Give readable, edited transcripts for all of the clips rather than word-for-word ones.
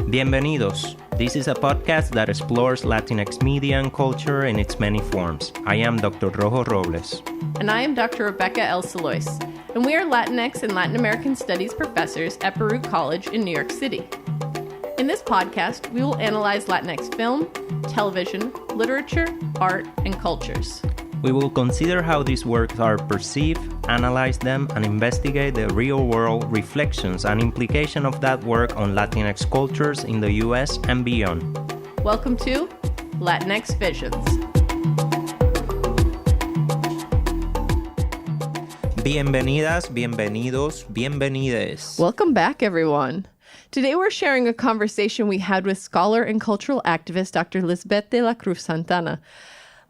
Bienvenidos. This is a podcast that explores Latinx media and culture in its many forms. I am Dr. Rojo Robles. And I am Dr. Rebecca L. Salois. And we are Latinx and Latin American Studies professors at Baruch College in New York City. In this podcast, we will analyze Latinx film, television, literature, art, and cultures. We will consider how these works are perceived, analyze them, and investigate the real-world reflections and implication of that work on Latinx cultures in the U.S. and beyond. Welcome to Latinx Visions. Bienvenidas, bienvenidos, bienvenides. Welcome back, everyone. Today we're sharing a conversation we had with scholar and cultural activist Dr. Lizbeth de la Cruz Santana.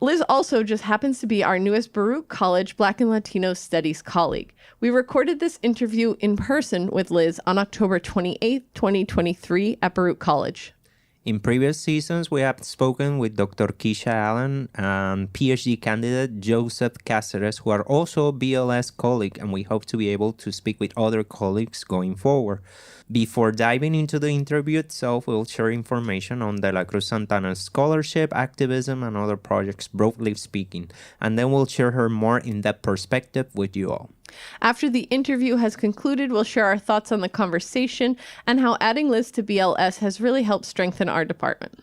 Liz also just happens to be our newest Baruch College Black and Latino Studies colleague. We recorded this interview in person with Liz on October 28, 2023 at Baruch College. In previous seasons, we have spoken with Dr. Keisha, Allan, and PhD candidate Joseph Caceres, who are also BLS colleagues, and we hope to be able to speak with other colleagues going forward. Before diving into the interview itself, we'll share information on De la Cruz Santana's scholarship, activism, and other projects, broadly speaking, and then we'll share her more in-depth perspective with you all. After the interview has concluded, we'll share our thoughts on the conversation and how adding Liz to BLS has really helped strengthen our department.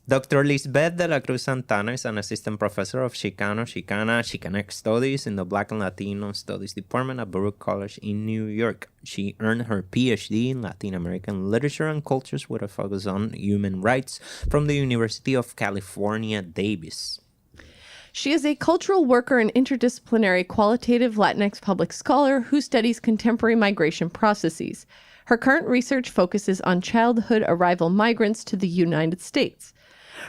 Dr. Lizbeth de la Cruz Santana is an assistant professor of Chicanx Studies in the Black and Latino Studies Department at Baruch College in New York. She earned her PhD in Latin American literature and cultures with a focus on human rights from the University of California, Davis. She is a cultural worker and interdisciplinary qualitative Latinx public scholar who studies contemporary migration processes. Her current research focuses on childhood arrival migrants to the United States.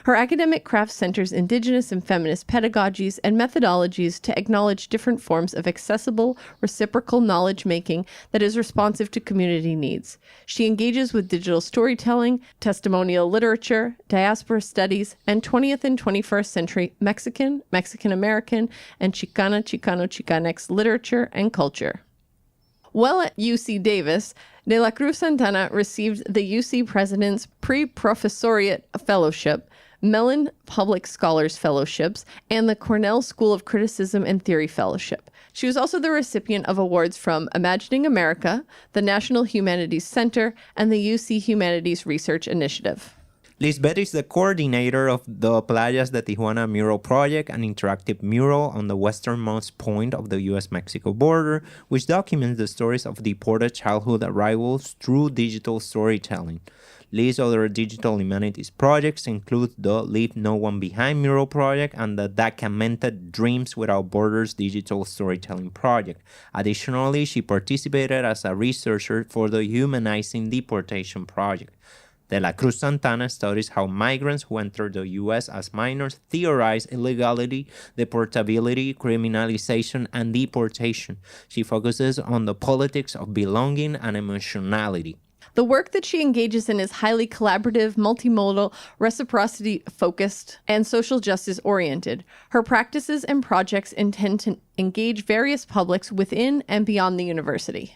Her academic craft centers indigenous and feminist pedagogies and methodologies to acknowledge different forms of accessible, reciprocal knowledge-making that is responsive to community needs. She engages with digital storytelling, testimonial literature, diaspora studies, and 20th and 21st century Mexican, Mexican-American, and Chicano-Chicanx literature and culture. While at UC Davis, De la Cruz Santana received the UC President's Pre-Professoriate Fellowship, Mellon Public Scholars Fellowships, and the Cornell School of Criticism and Theory Fellowship. She was also the recipient of awards from Imagining America, the National Humanities Center, and the UC Humanities Research Initiative. Lizbeth is the coordinator of the Playas de Tijuana Mural Project, an interactive mural on the westernmost point of the U.S.-Mexico border, which documents the stories of deported childhood arrivals through digital storytelling. Liz's other digital humanities projects include the Leave No One Behind mural project and the Documented Dreams Without Borders digital storytelling project. Additionally, she participated as a researcher for the Humanizing Deportation project. De la Cruz Santana studies how migrants who enter the U.S. as minors theorize illegality, deportability, criminalization, and deportation. She focuses on the politics of belonging and emotionality. The work that she engages in is highly collaborative, multimodal, reciprocity-focused, and social justice-oriented. Her practices and projects intend to engage various publics within and beyond the university.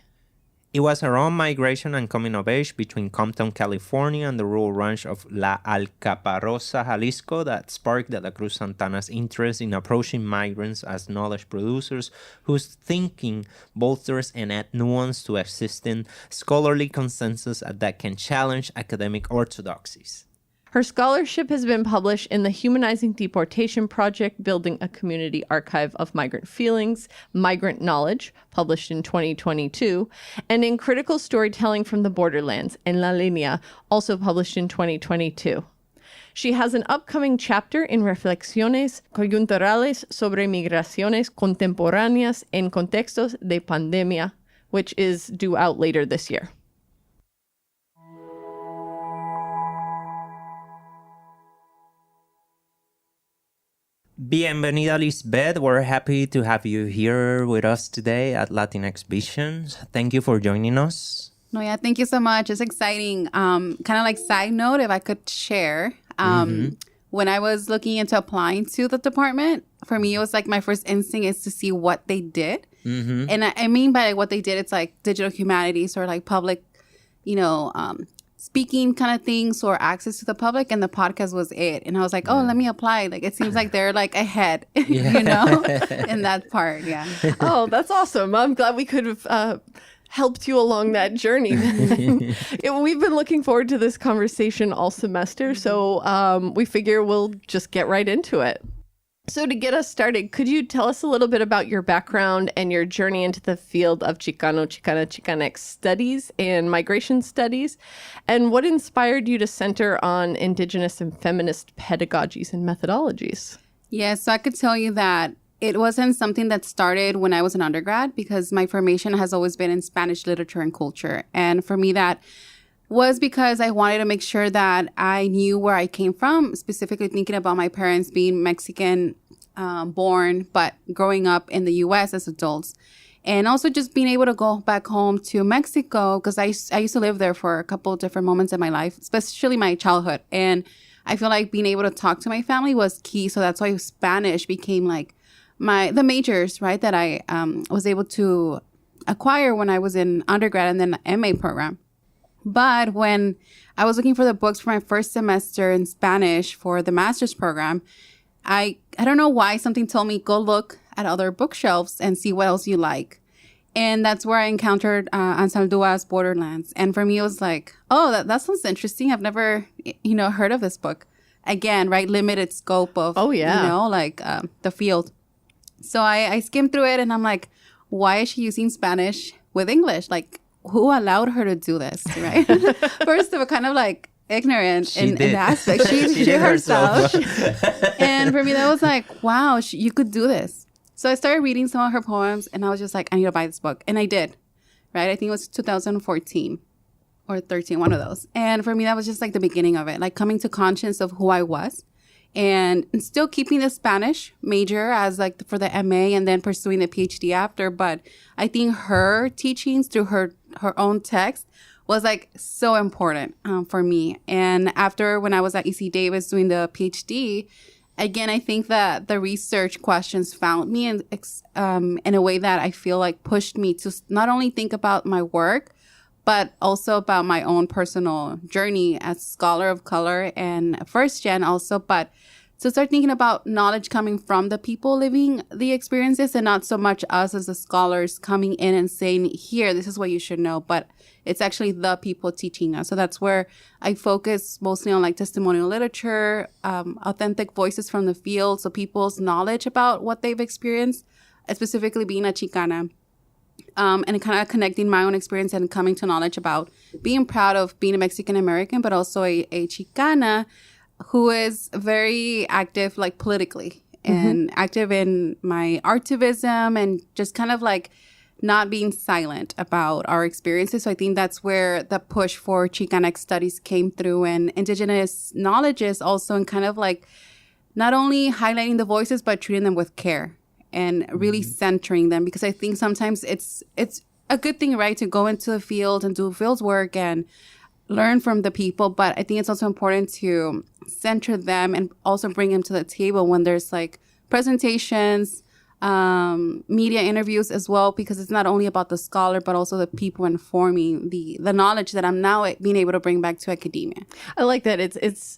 It was her own migration and coming of age between Compton, California and the rural ranch of La Alcaparrosa, Jalisco that sparked De la Cruz Santana's interest in approaching migrants as knowledge producers whose thinking bolsters and add nuance to existing scholarly consensus that can challenge academic orthodoxies. Her scholarship has been published in the Humanizing Deportation Project, Building a Community Archive of Migrant Feelings, Migrant Knowledge, published in 2022, and in Critical Storytelling from the Borderlands, En la Línea, also published in 2022. She has an upcoming chapter in Reflexiones Coyunturales sobre Migraciones Contemporáneas en Contextos de Pandemia, which is due out later this year. Bienvenida, Lizbeth. We're happy to have you here with us today at Latinx Visions. Thank you for joining us. No, yeah, thank you so much. It's exciting. Kind of like side note, if I could share, when I was looking into applying to the department, for me, it was like my first instinct is to see what they did. And I mean by what they did, it's like digital humanities or like public, speaking kind of things or access to the public, and the podcast was it. And I was like, oh, let me apply. Like, it seems like they're like ahead, you know, in that part. Yeah. Oh, that's awesome. I'm glad we could have helped you along that journey. We've been looking forward to this conversation all semester, so we figure we'll just get right into it. So to get us started, could you tell us a little bit about your background and your journey into the field of Chicano, Chicana, Chicanx studies and migration studies, and what inspired you to center on Indigenous and feminist pedagogies and methodologies? Yeah, so I could tell you that it wasn't something that started when I was an undergrad, because my formation has always been in Spanish literature and culture. And for me, that was because I wanted to make sure that I knew where I came from, specifically thinking about my parents being Mexican born, but growing up in the U.S. as adults. And also just being able to go back home to Mexico, because I used to live there for a couple of different moments in my life, especially my childhood. And I feel like being able to talk to my family was key. So that's why Spanish became like the majors, right, that I was able to acquire when I was in undergrad and then the MA program. But when I was looking for the books for my first semester in Spanish for the master's program, I don't know why something told me, go look at other bookshelves and see what else you like. And that's where I encountered Ansaldua's Borderlands. And for me, it was like, oh, that sounds interesting. I've never, heard of this book. Again, right? Limited scope of, the field. So I skimmed through it and I'm like, why is she using Spanish with English? Like, who allowed her to do this, right? First of all, kind of like ignorant in the aspect. She did herself. And for me, that was like, wow, you could do this. So I started reading some of her poems and I was just like, I need to buy this book. And I did, right? I think it was 2014 or 13, one of those. And for me, that was just like the beginning of it, like coming to conscience of who I was. And still keeping the Spanish major as like for the MA and then pursuing the PhD after. But I think her teachings through her own text was like so important for me. And after when I was at UC Davis doing the PhD, again, I think that the research questions found me in a way that I feel like pushed me to not only think about my work, but also about my own personal journey as a scholar of color and first gen also, but to start thinking about knowledge coming from the people living the experiences and not so much us as the scholars coming in and saying, here, this is what you should know, but it's actually the people teaching us. So that's where I focus mostly on like testimonial literature, authentic voices from the field. So people's knowledge about what they've experienced, specifically being a Chicana. And kind of connecting my own experience and coming to knowledge about being proud of being a Mexican American, but also a Chicana who is very active, like politically and active in my activism and just kind of like not being silent about our experiences. So I think that's where the push for Chicanx studies came through, and Indigenous knowledges also, and kind of like not only highlighting the voices, but treating them with care. And really centering them, because I think sometimes it's a good thing, right, to go into the field and do field work and learn from the people. But I think it's also important to center them and also bring them to the table when there's like presentations, media interviews as well, because it's not only about the scholar, but also the people informing the knowledge that I'm now being able to bring back to academia. I like that. It's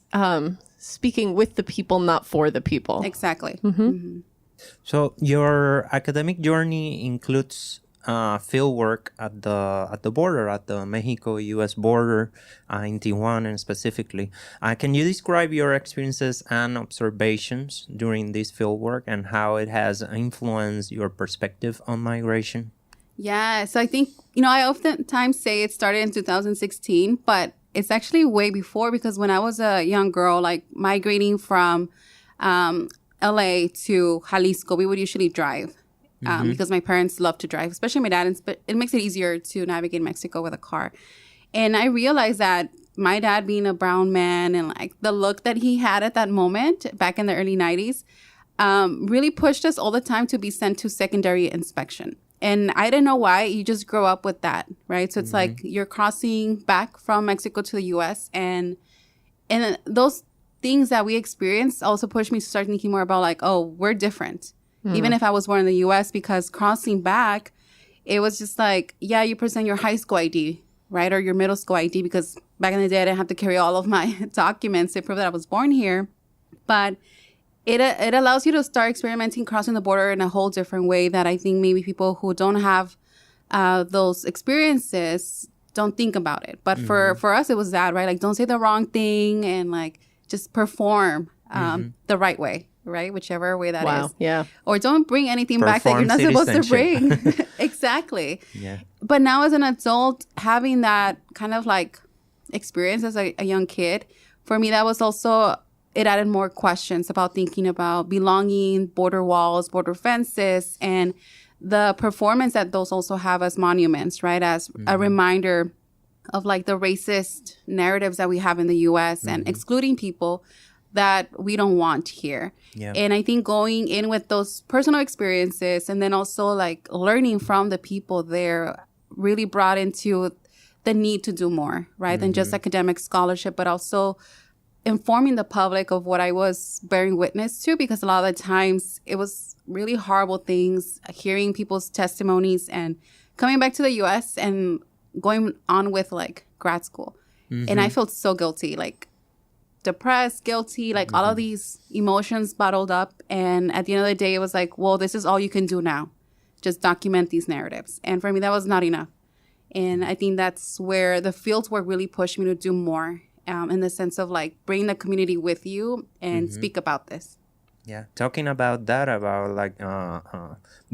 speaking with the people, not for the people. Exactly. So your academic journey includes field work at the border, at the Mexico-U.S. border in Tijuana specifically. Can you describe your experiences and observations during this field work and how it has influenced your perspective on migration? Yeah, so I think, I oftentimes say it started in 2016, but it's actually way before, because when I was a young girl, like migrating from LA to Jalisco, we would usually drive because my parents love to drive, especially my dad. But it makes it easier to navigate Mexico with a car. And I realized that my dad being a brown man and like the look that he had at that moment back in the early 90s really pushed us all the time to be sent to secondary inspection. And I didn't know why. You just grow up with that, right? So it's like you're crossing back from Mexico to the U.S. And those things that we experienced also pushed me to start thinking more about like, oh, we're different. Even if I was born in the U.S., because crossing back, it was just like, yeah, you present your high school ID, right? Or your middle school ID, because back in the day, I didn't have to carry all of my documents to prove that I was born here. But it allows you to start experimenting crossing the border in a whole different way that I think maybe people who don't have those experiences don't think about it. But for us, it was that, right? Like, don't say the wrong thing and like just perform the right way, right? Whichever way that is. Wow. Yeah. Or don't bring anything back that you're not supposed to bring. Exactly. Yeah. But now as an adult, having that kind of like experience as a young kid, for me, that was also, it added more questions about thinking about belonging, border walls, border fences, and the performance that those also have as monuments, right? As a reminder of like the racist narratives that we have in the U.S. and excluding people that we don't want here. Yeah. And I think going in with those personal experiences and then also like learning from the people there really brought into the need to do more, right? Than just academic scholarship, but also informing the public of what I was bearing witness to, because a lot of the times it was really horrible things, hearing people's testimonies and coming back to the U.S. and going on with like grad school. And I felt so guilty, like depressed, guilty, like all of these emotions bottled up. And at the end of the day, it was like, well, this is all you can do now. Just document these narratives. And for me, that was not enough. And I think that's where the field work really pushed me to do more, in the sense of like bring the community with you and speak about this. Yeah, talking about that, about like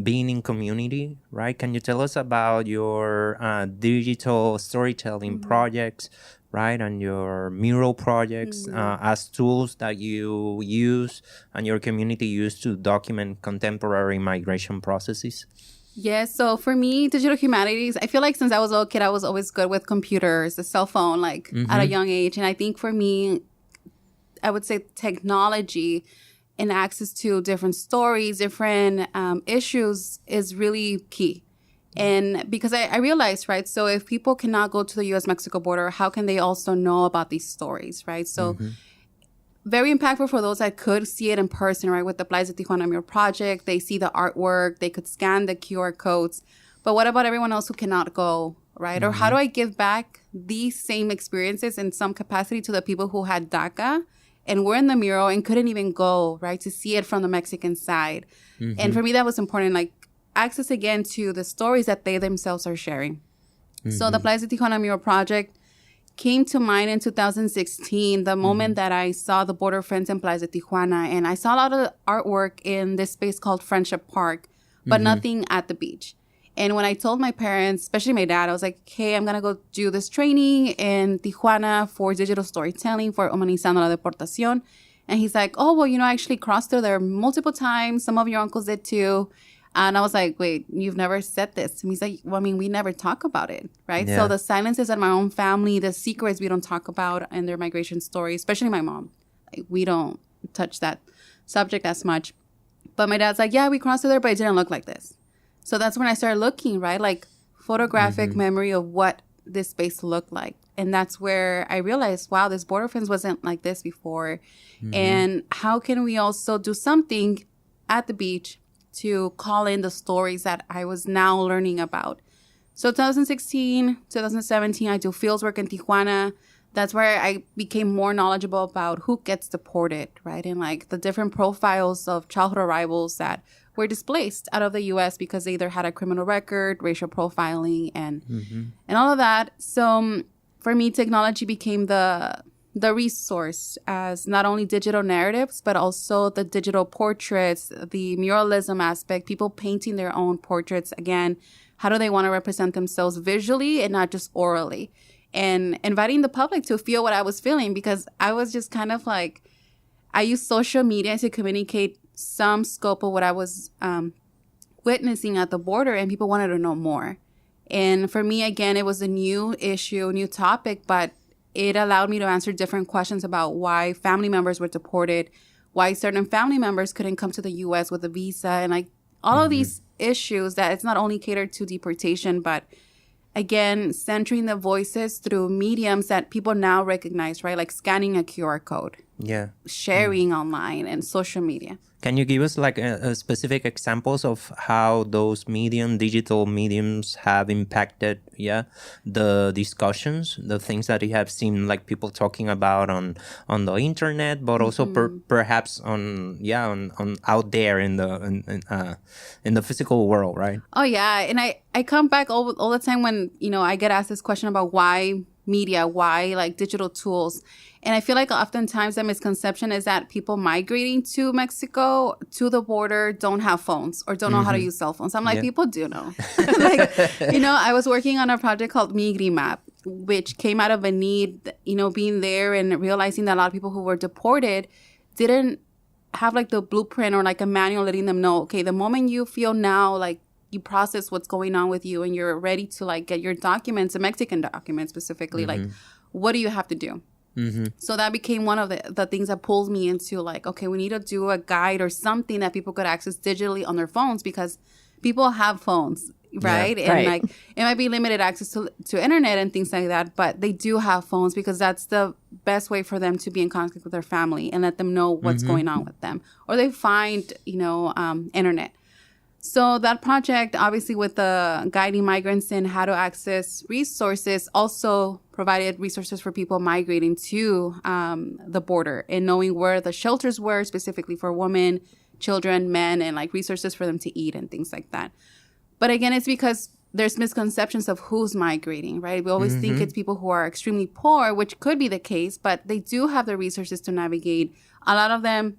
being in community, right? Can you tell us about your digital storytelling projects, right? And your mural projects as tools that you use and your community use to document contemporary migration processes? Yes. So for me, digital humanities, I feel like since I was a little kid, I was always good with computers, the cell phone, like at a young age. And I think for me, I would say technology and access to different stories, different issues is really key. And because I realized, right, so if people cannot go to the U.S.-Mexico border, how can they also know about these stories, right? So very impactful for those that could see it in person, right? With the Playas de Tijuana Mural Project, they see the artwork, they could scan the QR codes. But what about everyone else who cannot go, right? Or how do I give back these same experiences in some capacity to the people who had DACA and were in the mural and couldn't even go, right, to see it from the Mexican side? And for me, that was important, like access again to the stories that they themselves are sharing. So the Playas de Tijuana Mural Project came to mind in 2016, the moment that I saw the border fence in Playas de Tijuana. And I saw a lot of artwork in this space called Friendship Park, but nothing at the beach. And when I told my parents, especially my dad, I was like, hey, I'm going to go do this training in Tijuana for digital storytelling for Humanizando la Deportación. And he's like, oh, well, you know, I actually crossed through there multiple times. Some of your uncles did too. And I was like, wait, you've never said this. And he's like, well, I mean, we never talk about it, right? Yeah. So the silences in my own family, the secrets we don't talk about in their migration stories, especially my mom, like, we don't touch that subject as much. But my dad's like, yeah, we crossed through there, but it didn't look like this. So that's when I started looking, right? Like photographic memory of what this space looked like. And that's where I realized, wow, this border fence wasn't like this before. And how can we also do something at the beach to call in the stories that I was now learning about? So 2016, 2017, I do fieldwork in Tijuana. That's where I became more knowledgeable about who gets deported, right? And like the different profiles of childhood arrivals that were displaced out of the U.S. because they either had a criminal record, racial profiling, and all of that. So for me, technology became the resource as not only digital narratives, but also the digital portraits, the muralism aspect, people painting their own portraits. Again, how do they want to represent themselves visually and not just orally? And inviting the public to feel what I was feeling, because I was just kind of like, I used social media to communicate some scope of what I was witnessing at the border, and people wanted to know more. And for me, again, it was a new issue, new topic, but it allowed me to answer different questions about why family members were deported, why certain family members couldn't come to the U.S. with a visa, and like all of these issues that it's not only catered to deportation, but again, centering the voices through mediums that people now recognize, right? Like scanning a QR code, sharing online and social media. Can you give us like a specific examples of how those digital mediums have impacted, the discussions, the things that you have seen like people talking about on the internet, but also perhaps on out there in the physical world, right? Oh yeah, and I come back all the time when I get asked this question about why media, why like digital tools. And I feel like oftentimes the misconception is that people migrating to Mexico, to the border, don't have phones or don't know how to use cell phones. I'm like, people do know. I was working on a project called Migri Map, which came out of a need, being there and realizing that a lot of people who were deported didn't have like the blueprint or like a manual letting them know, okay, the moment you feel now like you process what's going on with you and you're ready to like get your documents, the Mexican documents specifically, like what do you have to do? So that became one of the things that pulls me into like, okay, we need to do a guide or something that people could access digitally on their phones because people have phones, right? Yeah, and like it might be limited access to internet and things like that, but they do have phones because that's the best way for them to be in contact with their family and let them know what's going on with them. Or they find, internet. So that project, obviously with the guiding migrants in how to access resources, also provided resources for people migrating to the border and knowing where the shelters were specifically for women, children, men, and like resources for them to eat and things like that. But again, it's because there's misconceptions of who's migrating, right? We always think it's people who are extremely poor, which could be the case, but they do have the resources to navigate. A lot of them,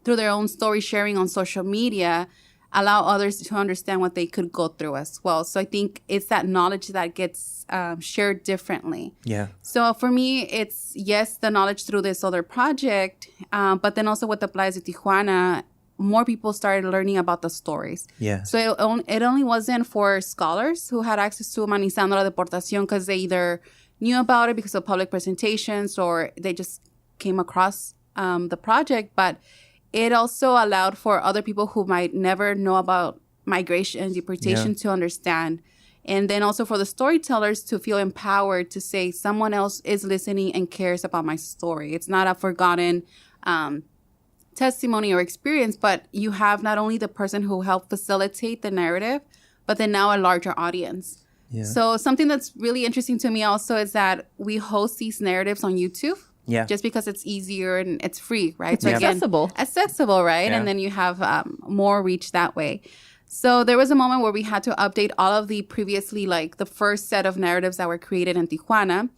through their own story sharing on social media, allow others to understand what they could go through as well. So I think it's that knowledge that gets shared differently. Yeah. So for me, it's, yes, the knowledge through this other project, but then also with the Playas de Tijuana, more people started learning about the stories. Yeah. So it only wasn't for scholars who had access to Humanizando la Deportación because they either knew about it because of public presentations or they just came across the project, but it also allowed for other people who might never know about migration and deportation to understand. And then also for the storytellers to feel empowered to say someone else is listening and cares about my story. It's not a forgotten testimony or experience, but you have not only the person who helped facilitate the narrative, but then now a larger audience. Yeah. So something that's really interesting to me also is that we host these narratives on YouTube. Yeah. Just because it's easier and it's free, right? It's accessible, right? Yeah. And then you have more reach that way. So there was a moment where we had to update all of the previously, like the first set of narratives that were created in Tijuana.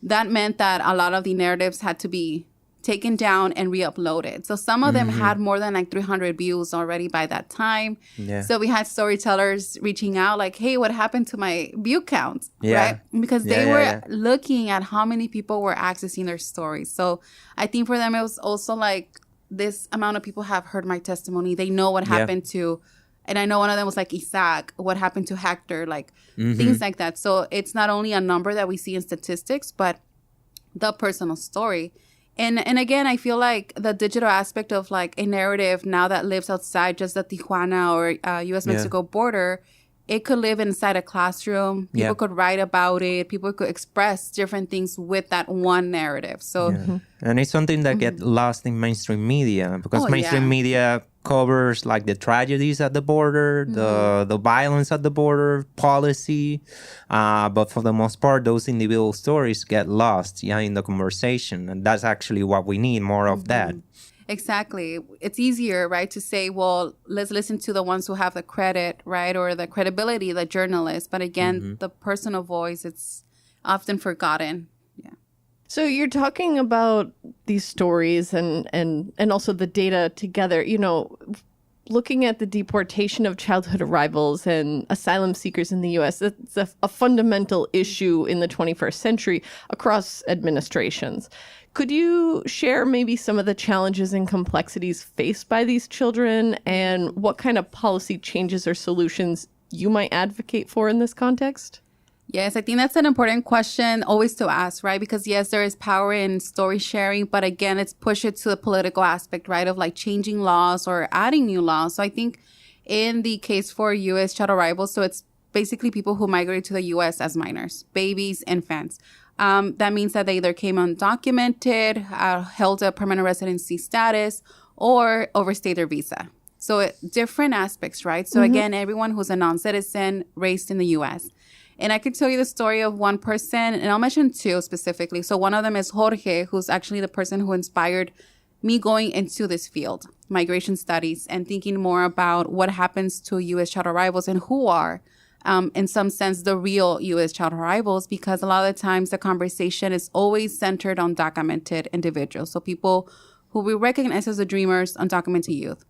That meant that a lot of the narratives had to be taken down and re-uploaded. So some of them had more than like 300 views already by that time. Yeah. So we had storytellers reaching out like, hey, what happened to my view count? Right? Because they were looking at how many people were accessing their stories. So I think for them, it was also like this amount of people have heard my testimony. They know what happened to, and I know one of them was like Isaac, what happened to Hector, like things like that. So it's not only a number that we see in statistics, but the personal story. And again, I feel like the digital aspect of like a narrative now that lives outside just the Tijuana or U.S.-Mexico border, it could live inside a classroom. People could write about it. People could express different things with that one narrative. So, and it's something that gets lost in mainstream media because mainstream media covers like the tragedies at the border, the violence at the border, policy. But for the most part, those individual stories get lost in the conversation. And that's actually what we need, more of that. Exactly. It's easier, right, to say, well, let's listen to the ones who have the credit, right, or the credibility, the journalists. But again, the personal voice, it's often forgotten. Yeah. So you're talking about these stories and also the data together, looking at the deportation of childhood arrivals and asylum seekers in the U.S., it's a fundamental issue in the 21st century across administrations. Could you share maybe some of the challenges and complexities faced by these children and what kind of policy changes or solutions you might advocate for in this context? Yes, I think that's an important question always to ask, right? Because yes, there is power in story sharing, but again, it's push it to the political aspect, right? Of like changing laws or adding new laws. So I think in the case for U.S. child arrivals, so it's basically people who migrate to the U.S. as minors, babies, infants. That means that they either came undocumented, held a permanent residency status, or overstayed their visa. So different aspects, right? So again, everyone who's a non-citizen raised in the U.S. And I could tell you the story of one person, and I'll mention two specifically. So one of them is Jorge, who's actually the person who inspired me going into this field, migration studies, and thinking more about what happens to U.S. child arrivals and who are, in some sense, the real U.S. child arrivals, because a lot of the times the conversation is always centered on documented individuals. So people who we recognize as the dreamers, undocumented youth,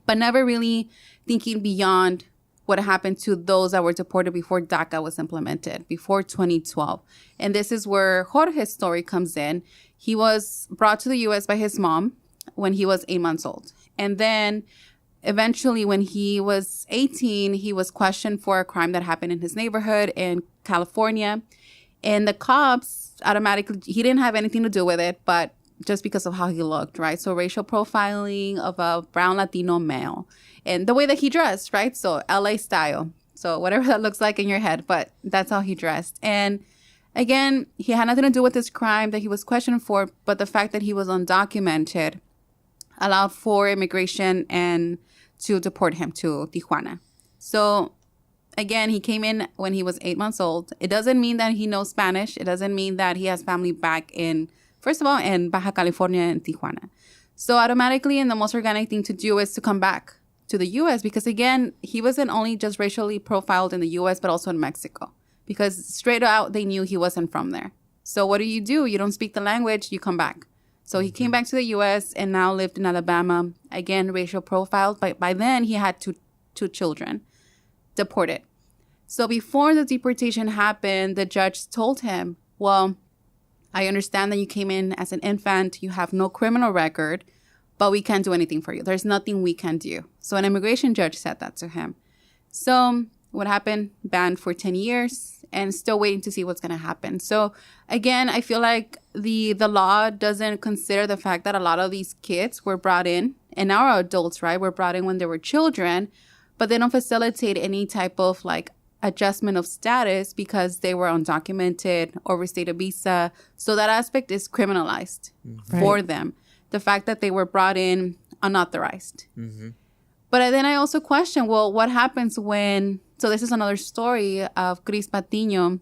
but never really thinking beyond what happened to those that were deported before DACA was implemented, before 2012. And this is where Jorge's story comes in. He was brought to the U.S. by his mom when he was 8 months old. And then eventually when he was 18, he was questioned for a crime that happened in his neighborhood in California. And the cops automatically, he didn't have anything to do with it, but just because of how he looked, right? So racial profiling of a brown Latino male. And the way that he dressed, right? So LA style. So whatever that looks like in your head, but that's how he dressed. And again, he had nothing to do with this crime that he was questioned for, but the fact that he was undocumented allowed for immigration and to deport him to Tijuana. So again, he came in when he was 8 months old. It doesn't mean that he knows Spanish. It doesn't mean that he has family back in, first of all, in Baja California and Tijuana. So automatically, and the most organic thing to do is to come back to the U.S. because, again, he wasn't only just racially profiled in the U.S., but also in Mexico, because straight out they knew he wasn't from there. So what do? You don't speak the language, you come back. So he came back to the U.S. and now lived in Alabama, again, racial profiled. But by then he had two children deported. So before the deportation happened, the judge told him, well, I understand that you came in as an infant, you have no criminal record, but we can't do anything for you. There's nothing we can do. So an immigration judge said that to him. So what happened? Banned for 10 years and still waiting to see what's going to happen. So again, I feel like the law doesn't consider the fact that a lot of these kids were brought in, and now are adults, right? Were brought in when they were children, but they don't facilitate any type of like adjustment of status because they were undocumented, overstayed a visa. So that aspect is criminalized for them. The fact that they were brought in unauthorized. But then I also question, well, what happens when, so this is another story of Chris Patiño.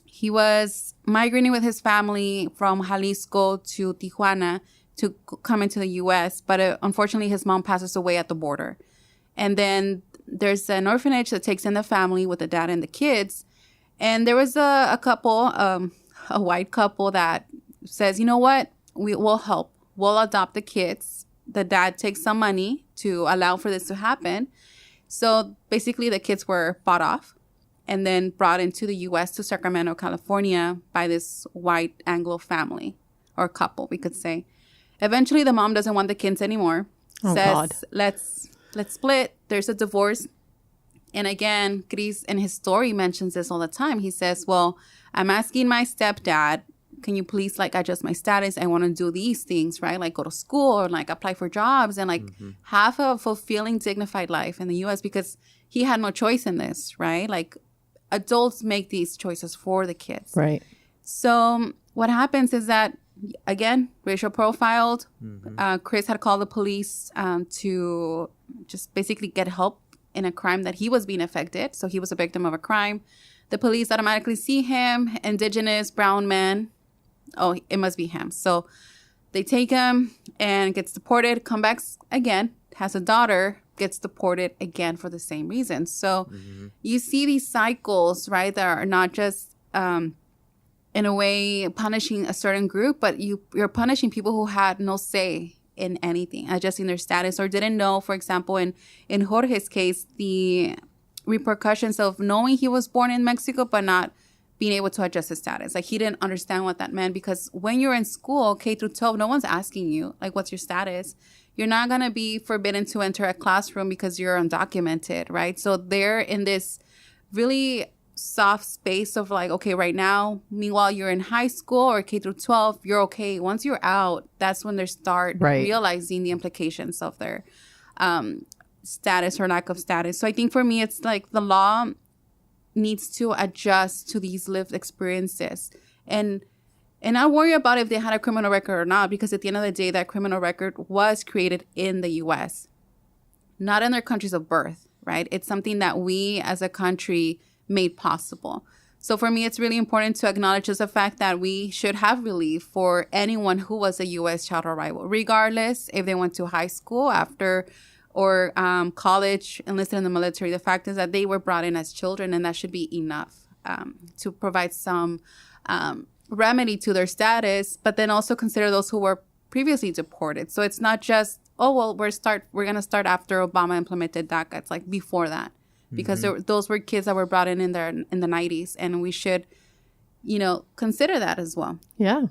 He was migrating with his family from Jalisco to Tijuana to come into the U.S., but unfortunately his mom passes away at the border. And then there's an orphanage that takes in the family with the dad and the kids. And there was a couple, a white couple that says, you know what, we will help. We'll adopt the kids. The dad takes some money to allow for this to happen. So basically the kids were bought off and then brought into the U.S. to Sacramento, California by this white Anglo family or couple, we could say. Eventually the mom doesn't want the kids anymore. Says, let's split. There's a divorce. And again, Chris in his story mentions this all the time. He says, well, I'm asking my stepdad, can you please like adjust my status? I want to do these things, right? Like go to school or like apply for jobs and like have a fulfilling, dignified life in the U.S. because he had no choice in this, right? Like adults make these choices for the kids. Right. So what happens is that, again, racial profiled. Chris had called the police to just basically get help in a crime that he was being affected. So he was a victim of a crime. The police automatically see him, indigenous, brown man. Oh, it must be him. So they take him and gets deported, comes back again, has a daughter, gets deported again for the same reason. So you see these cycles, right, that are not just in a way punishing a certain group, but you're punishing people who had no say in anything, adjusting their status or didn't know, for example, in Jorge's case, the repercussions of knowing he was born in Mexico but not being able to adjust his status. Like he didn't understand what that meant because when you're in school, K through 12, no one's asking you, like, what's your status? You're not going to be forbidden to enter a classroom because you're undocumented, right? So they're in this really soft space of like, okay, right now, meanwhile, you're in high school or K through 12, you're okay. Once you're out, that's when they start realizing the implications of their status or lack of status. So I think for me, it's like the law needs to adjust to these lived experiences And not worry about if they had a criminal record or not, because at the end of the day, that criminal record was created in the U.S., not in their countries of birth, right? It's something that we as a country made possible. So for me, it's really important to acknowledge just the fact that we should have relief for anyone who was a U.S. child arrival, regardless if they went to high school after or college, enlisted in the military. The fact is that they were brought in as children, and that should be enough to provide some remedy to their status, but then also consider those who were previously deported. So it's not just, we're going to start after Obama implemented DACA. It's like before that, because those were kids that were brought in the 90s, and we should, consider that as well. Yeah,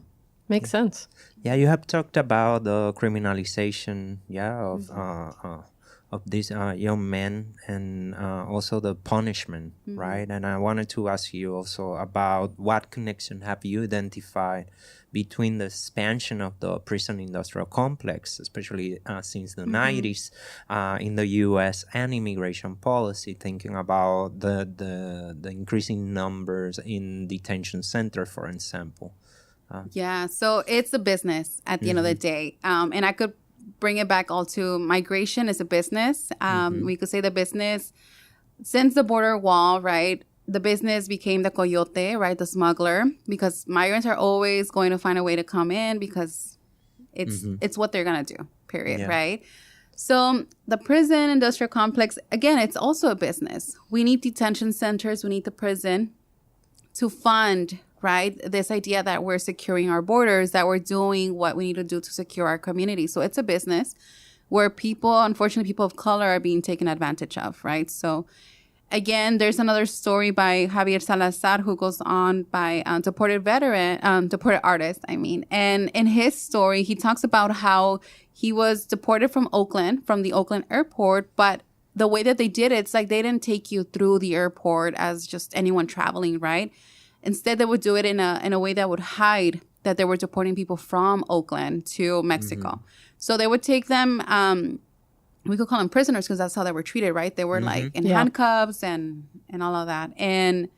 makes sense. Yeah, you have talked about the criminalization, of these young men, and also the punishment, right? And I wanted to ask you also about what connection have you identified between the expansion of the prison industrial complex, especially since the 90s in the U.S., and immigration policy, thinking about the increasing numbers in detention centers, for example. Yeah, so it's a business at the end of the day. And I could bring it back all to migration is a business. We could say the business, since the border wall, right, the business became the coyote, right, the smuggler, because migrants are always going to find a way to come in because it's what they're going to do, period, right? So the prison industrial complex, again, it's also a business. We need detention centers. We need the prison to fund, right, this idea that we're securing our borders, that we're doing what we need to do to secure our community. So it's a business where unfortunately, people of color are being taken advantage of, right? So again, there's another story by Javier Salazar, who goes on by deported artist, And in his story, he talks about how he was deported from the Oakland airport, but the way that they did it, it's like they didn't take you through the airport as just anyone traveling, right? Instead, they would do it in a way that would hide that they were deporting people from Oakland to Mexico. So they would take them, we could call them prisoners because that's how they were treated, right? They were like in handcuffs and all of that. And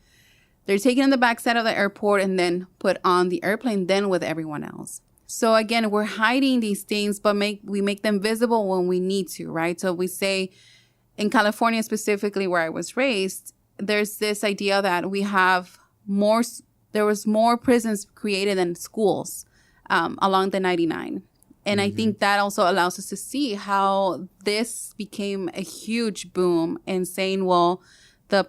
they're taken in the backside of the airport and then put on the airplane then with everyone else. So again, we're hiding these things, but we make them visible when we need to, right? So we say in California specifically, where I was raised, there's this idea that there was more prisons created than schools along the 99. And I think that also allows us to see how this became a huge boom in saying, well, the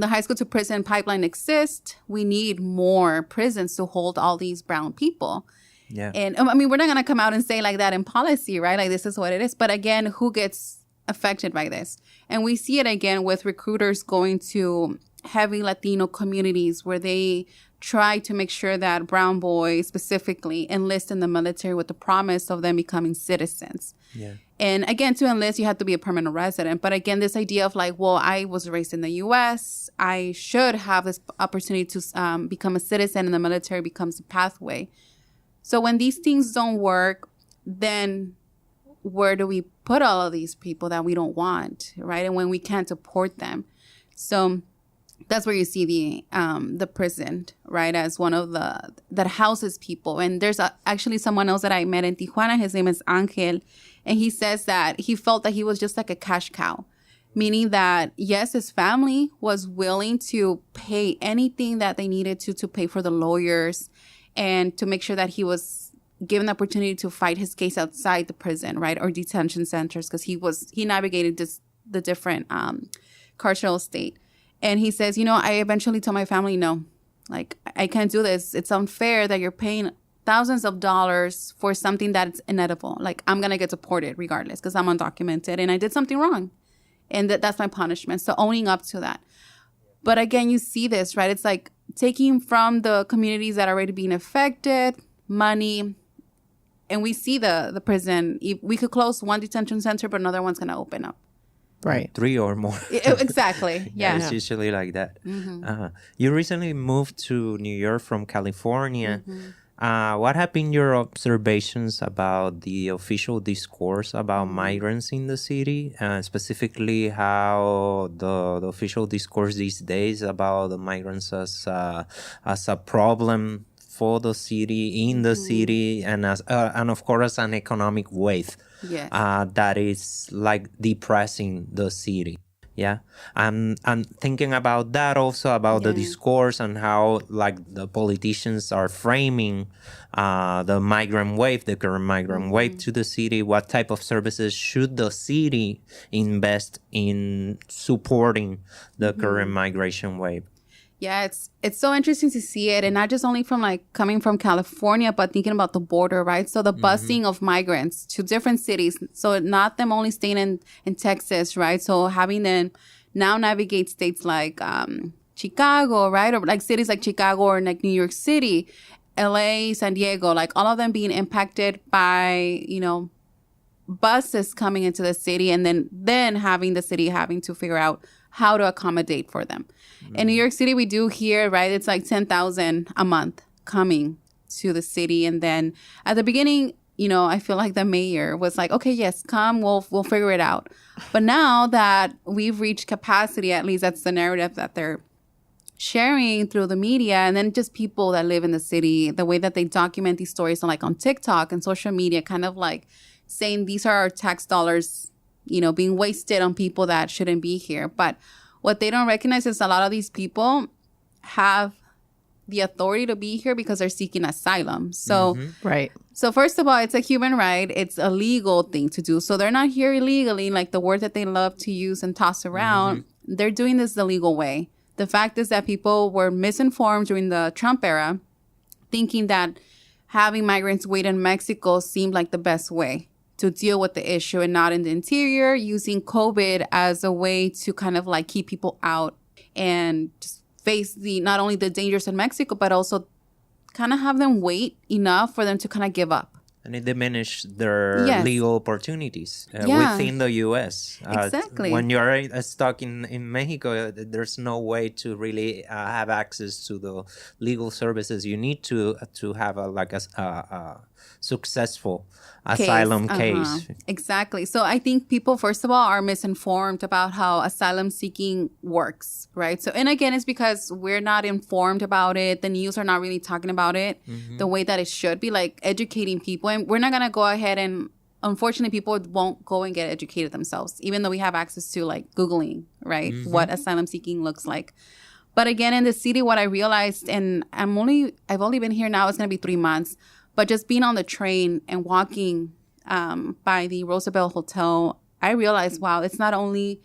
high school to prison pipeline exists. We need more prisons to hold all these brown people. Yeah. And we're not going to come out and say like that in policy, right? Like this is what it is. But again, who gets affected by this? And we see it again with recruiters going to heavy Latino communities where they try to make sure that brown boys specifically enlist in the military with the promise of them becoming citizens. Yeah. And again, to enlist, you have to be a permanent resident. But again, this idea of like, well, I was raised in the U.S., I should have this opportunity to become a citizen, and the military becomes a pathway. So when these things don't work, then where do we put all of these people that we don't want, right? And when we can't support them. So that's where you see the prison, right, as one of that houses people. And there's actually someone else that I met in Tijuana. His name is Angel. And he says that he felt that he was just like a cash cow, meaning that, yes, his family was willing to pay anything that they needed to pay for the lawyers and to make sure that he was given the opportunity to fight his case outside the prison, right, or detention centers, because he navigated the different carceral state. And he says, I eventually told my family, no, like, I can't do this. It's unfair that you're paying thousands of dollars for something that's inedible. Like, I'm going to get deported regardless because I'm undocumented and I did something wrong. And that's my punishment. So owning up to that. But again, you see this, right? It's like taking from the communities that are already being affected, money. And we see the prison. We could close one detention center, but another one's going to open up. Right. 3 or more. Exactly. Yeah. It's usually like that. You recently moved to New York from California. What have been your observations about the official discourse about migrants in the city, specifically how the official discourse these days about the migrants as a problem for the city, in the city, and of course an economic weight Yes. that is like depressing the city. Yeah, I'm thinking about that also, about the discourse and how like the politicians are framing the migrant wave, the current migrant wave to the city. What type of services should the city invest in supporting the current migration wave? Yeah, it's so interesting to see it, and not just only from like coming from California, but thinking about the border, right? So the busing of migrants to different cities, so not them only staying in Texas, right? So having them now navigate states like Chicago, right? Or like cities like Chicago or like New York City, LA, San Diego, like all of them being impacted by, buses coming into the city, and then having the city having to figure out how to accommodate for them. In New York City, we do hear, right, it's like 10,000 a month coming to the city. And then at the beginning, I feel like the mayor was like, okay, yes, come, we'll figure it out. But now that we've reached capacity, at least that's the narrative that they're sharing through the media, and then just people that live in the city, the way that they document these stories on TikTok and social media, kind of like saying these are our tax dollars, being wasted on people that shouldn't be here. But what they don't recognize is a lot of these people have the authority to be here because they're seeking asylum. So, Right. So first of all, it's a human right. It's a legal thing to do. So they're not here illegally, like the word that they love to use and toss around. They're doing this the legal way. The fact is that people were misinformed during the Trump era, thinking that having migrants wait in Mexico seemed like the best way to deal with the issue, and not in the interior, using COVID as a way to kind of like keep people out and just face not only the dangers in Mexico, but also kind of have them wait enough for them to kind of give up. And it diminished their legal opportunities within the U.S. Exactly. When you're stuck in Mexico, there's no way to really have access to the legal services you need to have a successful asylum case. Exactly. So I think people, first of all, are misinformed about how asylum seeking works, right? So, and again, it's because we're not informed about it. The news are not really talking about it the way that it should be, like educating people. And we're not going to go ahead and, unfortunately, people won't go and get educated themselves, even though we have access to like Googling, right? What asylum seeking looks like. But again, in the city, what I realized, and I've only been here now, it's going to be 3 months, but just being on the train and walking by the Roosevelt Hotel, I realized, wow, it's not only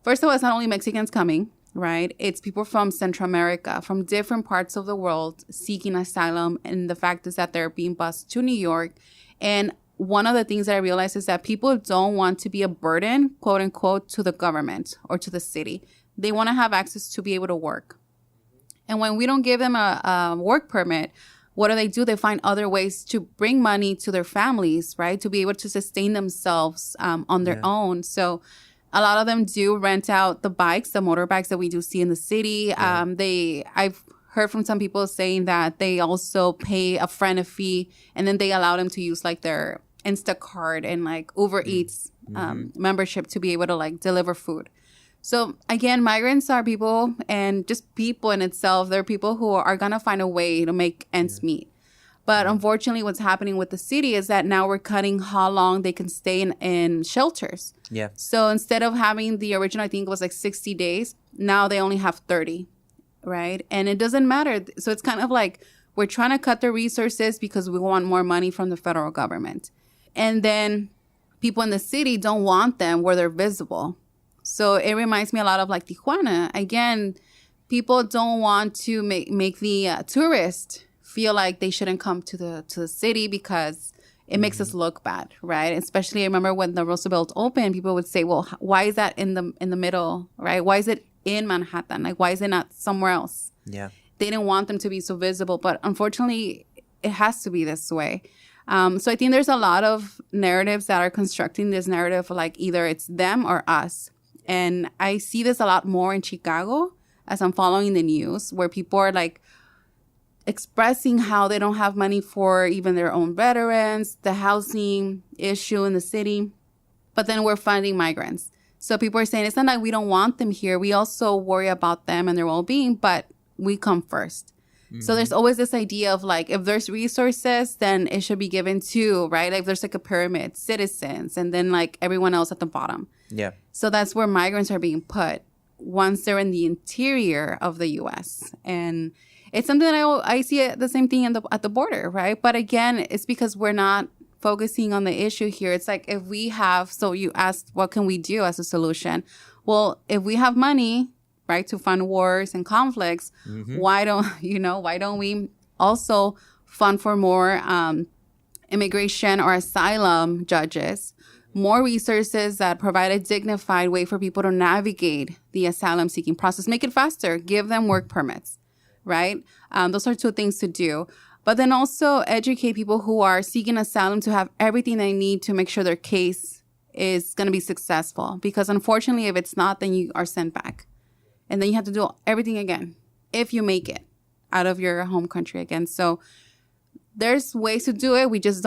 Mexicans coming, right? It's people from Central America, from different parts of the world seeking asylum. And the fact is that they're being bused to New York. And one of the things that I realized is that people don't want to be a burden, quote unquote, to the government or to the city. They want to have access to be able to work. And when we don't give them a work permit, what do? They find other ways to bring money to their families, right? To be able to sustain themselves on their own. So a lot of them do rent out the motorbikes that we do see in the city. I've heard from some people saying that they also pay a friend a fee, and then they allow them to use like their Instacart and like Uber Eats membership to be able to like deliver food. So again, migrants are people, and just people in itself, they're people who are going to find a way to make ends meet. But unfortunately, what's happening with the city is that now we're cutting how long they can stay in shelters. Yeah. So instead of having the original, I think it was like 60 days, now they only have 30, right? And it doesn't matter. So it's kind of like we're trying to cut the resources because we want more money from the federal government. And then people in the city don't want them where they're visible. So it reminds me a lot of like Tijuana. Again, people don't want to make the tourist feel like they shouldn't come to the city because it makes us look bad, right? Especially I remember when the Roosevelt opened, people would say, well, why is that in the middle, right? Why is it in Manhattan? Like, why is it not somewhere else? Yeah. They didn't want them to be so visible, but unfortunately, it has to be this way. So I think there's a lot of narratives that are constructing this narrative like either it's them or us. And I see this a lot more in Chicago as I'm following the news, where people are like, expressing how they don't have money for even their own veterans, the housing issue in the city. But then we're funding migrants. So people are saying it's not like we don't want them here. We also worry about them and their well-being, but we come first. Mm-hmm. So there's always this idea of like, if there's resources, then it should be given to, right? Like there's like a pyramid, citizens, and then like everyone else at the bottom. Yeah. So that's where migrants are being put once they're in the interior of the U.S. And it's something that I see the same thing at the border, right? But again, it's because we're not focusing on the issue here. It's like if we have, so you asked, what can we do as a solution? Well, if we have money, right, to fund wars and conflicts, mm-hmm. why don't we also fund for more immigration or asylum judges, more resources that provide a dignified way for people to navigate the asylum seeking process, make it faster, give them work permits, right? Those are two things to do. But then also educate people who are seeking asylum to have everything they need to make sure their case is going to be successful. Because unfortunately, if it's not, then you are sent back. And then you have to do everything again if you make it out of your home country again. So there's ways to do it. We just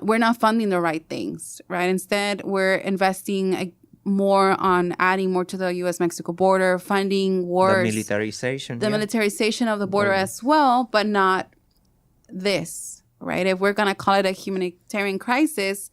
we're not funding the right things, right? Instead, we're investing more on adding more to the U.S.-Mexico border, funding wars. The militarization. Militarization of the border as well, but not this, right? If we're going to call it a humanitarian crisis,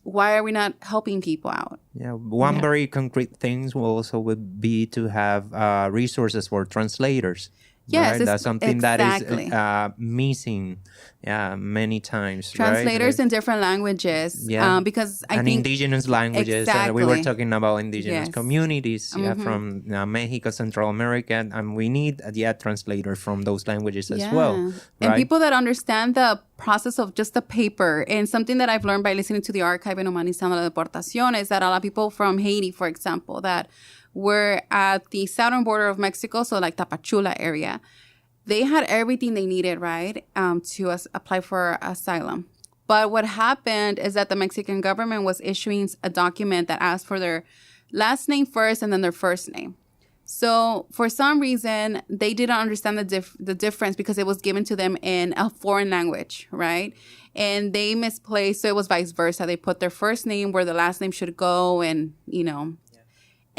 why are we not helping people out? Yeah, one very concrete thing also would be to have resources for translators. Yes, right? That's something exactly. that is missing many times. Translators right? in different languages. Yeah. Because I think indigenous languages. Exactly. We were talking about indigenous communities mm-hmm. from Mexico, Central America, and we need translators from those languages as well. Right? And people that understand the process of just the paper. And something that I've learned by listening to the archive in Humanizando la Deportación is that a lot of people from Haiti, for example, that were at the southern border of Mexico, so like Tapachula area, they had everything they needed, right, to apply for asylum. But what happened is that the Mexican government was issuing a document that asked for their last name first and then their first name. So for some reason, they didn't understand the difference because it was given to them in a foreign language, right? And they misplaced, so it was vice versa. They put their first name where the last name should go and,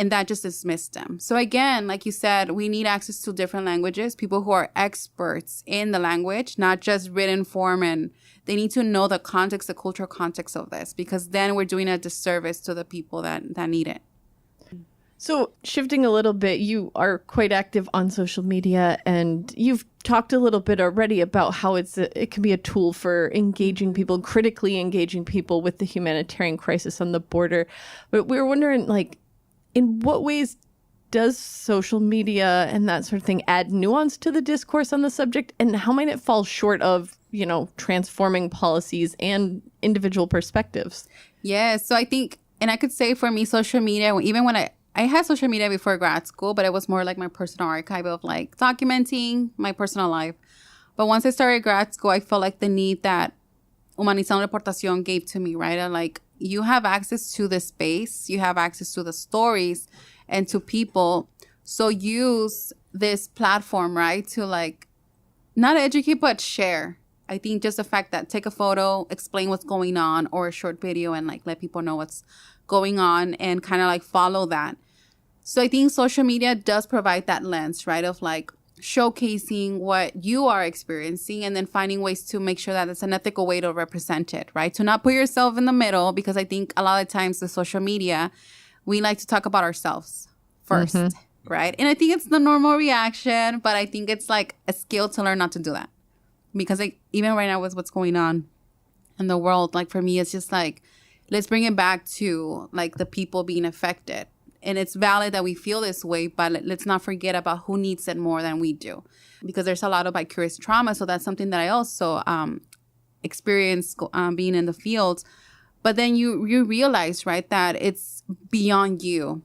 and that just dismissed them. So again, like you said, we need access to different languages, people who are experts in the language, not just written form, and they need to know the context, the cultural context of this, because then we're doing a disservice to the people that need it. So shifting a little bit, you are quite active on social media, and you've talked a little bit already about how it can be a tool for engaging people, critically engaging people with the humanitarian crisis on the border. But we were wondering, like, in what ways does social media and that sort of thing add nuance to the discourse on the subject, and how might it fall short of, transforming policies and individual perspectives? Yeah, so I think, and I could say for me, social media, even when I had social media before grad school, but it was more like my personal archive of like documenting my personal life. But once I started grad school, I felt like the need that Humanizando la Deportación gave to me, right? Like, you have access to the space, you have access to the stories and to people. So use this platform, right, to like not educate, but share. I think just the fact that take a photo, explain what's going on, or a short video and like let people know what's going on and kind of like follow that. So I think social media does provide that lens, right, of like showcasing what you are experiencing and then finding ways to make sure that it's an ethical way to represent it, right? To not put yourself in the middle, because I think a lot of times with social media, we like to talk about ourselves first, mm-hmm. right? And I think it's the normal reaction, but I think it's like a skill to learn not to do that. Because like, even right now with what's going on in the world, like for me, it's just like, let's bring it back to like the people being affected. And it's valid that we feel this way, but let's not forget about who needs it more than we do. Because there's a lot of vicarious trauma. So that's something that I also experienced being in the field. But then you realize, right, that it's beyond you,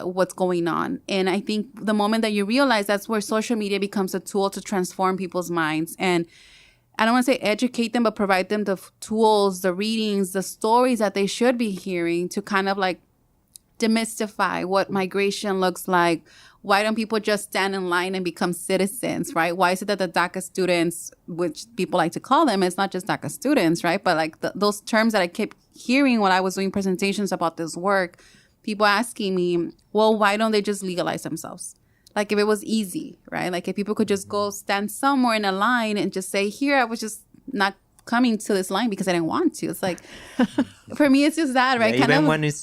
what's going on. And I think the moment that you realize, that's where social media becomes a tool to transform people's minds. And I don't want to say educate them, but provide them the tools, the readings, the stories that they should be hearing to kind of like demystify what migration looks like. Why don't people just stand in line and become citizens, right? Why is it that the DACA students, which people like to call them, it's not just DACA students, right? But like those terms that I kept hearing while I was doing presentations about this work, people asking me, well, why don't they just legalize themselves? Like if it was easy, right? Like if people could just go stand somewhere in a line and just say, here, I was just not coming to this line because I didn't want to. It's like, for me, it's just that, right? Yeah, even when it's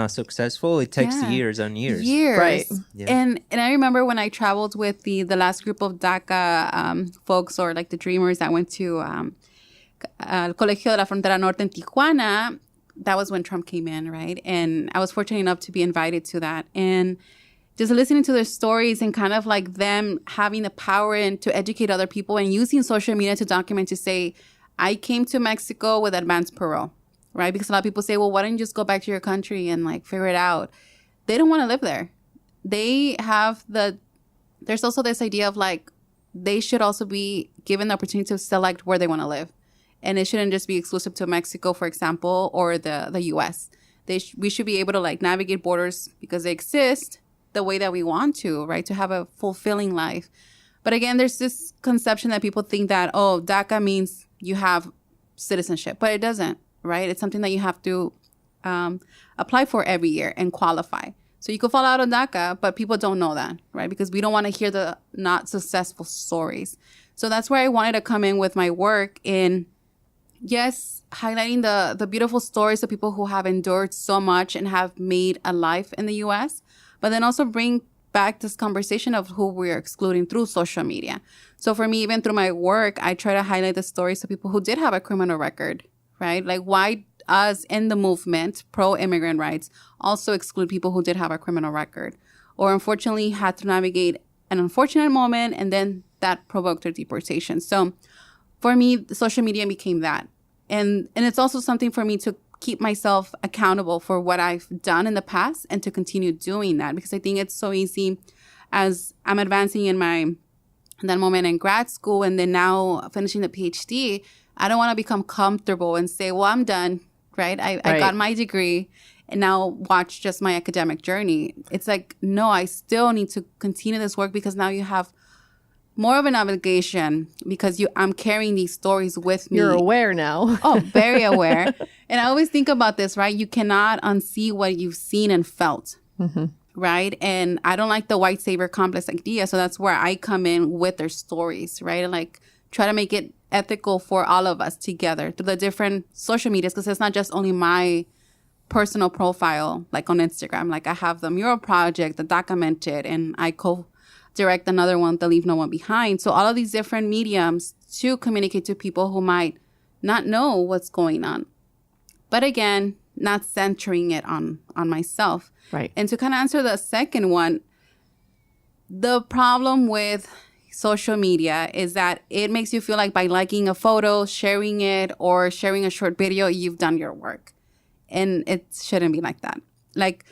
successful, it takes years and years. Right. Yeah. And I remember when I traveled with the last group of DACA folks, or like the dreamers that went to Colegio de la Frontera Norte in Tijuana, that was when Trump came in, right? And I was fortunate enough to be invited to that. And just listening to their stories and kind of like them having the power and to educate other people and using social media to document, to say, I came to Mexico with advanced parole, right? Because a lot of people say, well, why don't you just go back to your country and like figure it out? They don't want to live there. They have there's also this idea of like, they should also be given the opportunity to select where they want to live. And it shouldn't just be exclusive to Mexico, for example, or the U.S. We should be able to like navigate borders because they exist the way that we want to, right? To have a fulfilling life. But again, there's this conception that people think that, oh, DACA means you have citizenship, but it doesn't, right? It's something that you have to apply for every year and qualify. So you could fall out of DACA, but people don't know that, right? Because we don't want to hear the not successful stories. So that's where I wanted to come in with my work in, yes, highlighting the beautiful stories of people who have endured so much and have made a life in the U.S., but then also bring back this conversation of who we're excluding through social media. So for me, even through my work, I try to highlight the stories of people who did have a criminal record, right? Like why us in the movement, pro-immigrant rights, also exclude people who did have a criminal record, or unfortunately had to navigate an unfortunate moment and then that provoked their deportation. So for me, social media became that. And it's also something for me to keep myself accountable for what I've done in the past and to continue doing that, because I think it's so easy as I'm advancing in that moment in grad school and then now finishing the PhD. I don't want to become comfortable and say, well, I'm done, right? I got my degree and now watch just my academic journey. It's like, no, I still need to continue this work because now you have more of an obligation because I'm carrying these stories with me. You're aware now. Oh, very aware. And I always think about this, right? You cannot unsee what you've seen and felt, right? And I don't like the white savior complex idea. So that's where I come in with their stories, right? And like try to make it ethical for all of us together through the different social medias, because it's not just only my personal profile, like on Instagram. Like I have the mural project, the documented, and I direct another one, the Leave No One Behind. So all of these different mediums to communicate to people who might not know what's going on. But again, not centering it on myself. Right. And to kind of answer the second one, the problem with social media is that it makes you feel like by liking a photo, sharing it, or sharing a short video, you've done your work. And it shouldn't be like that. Like,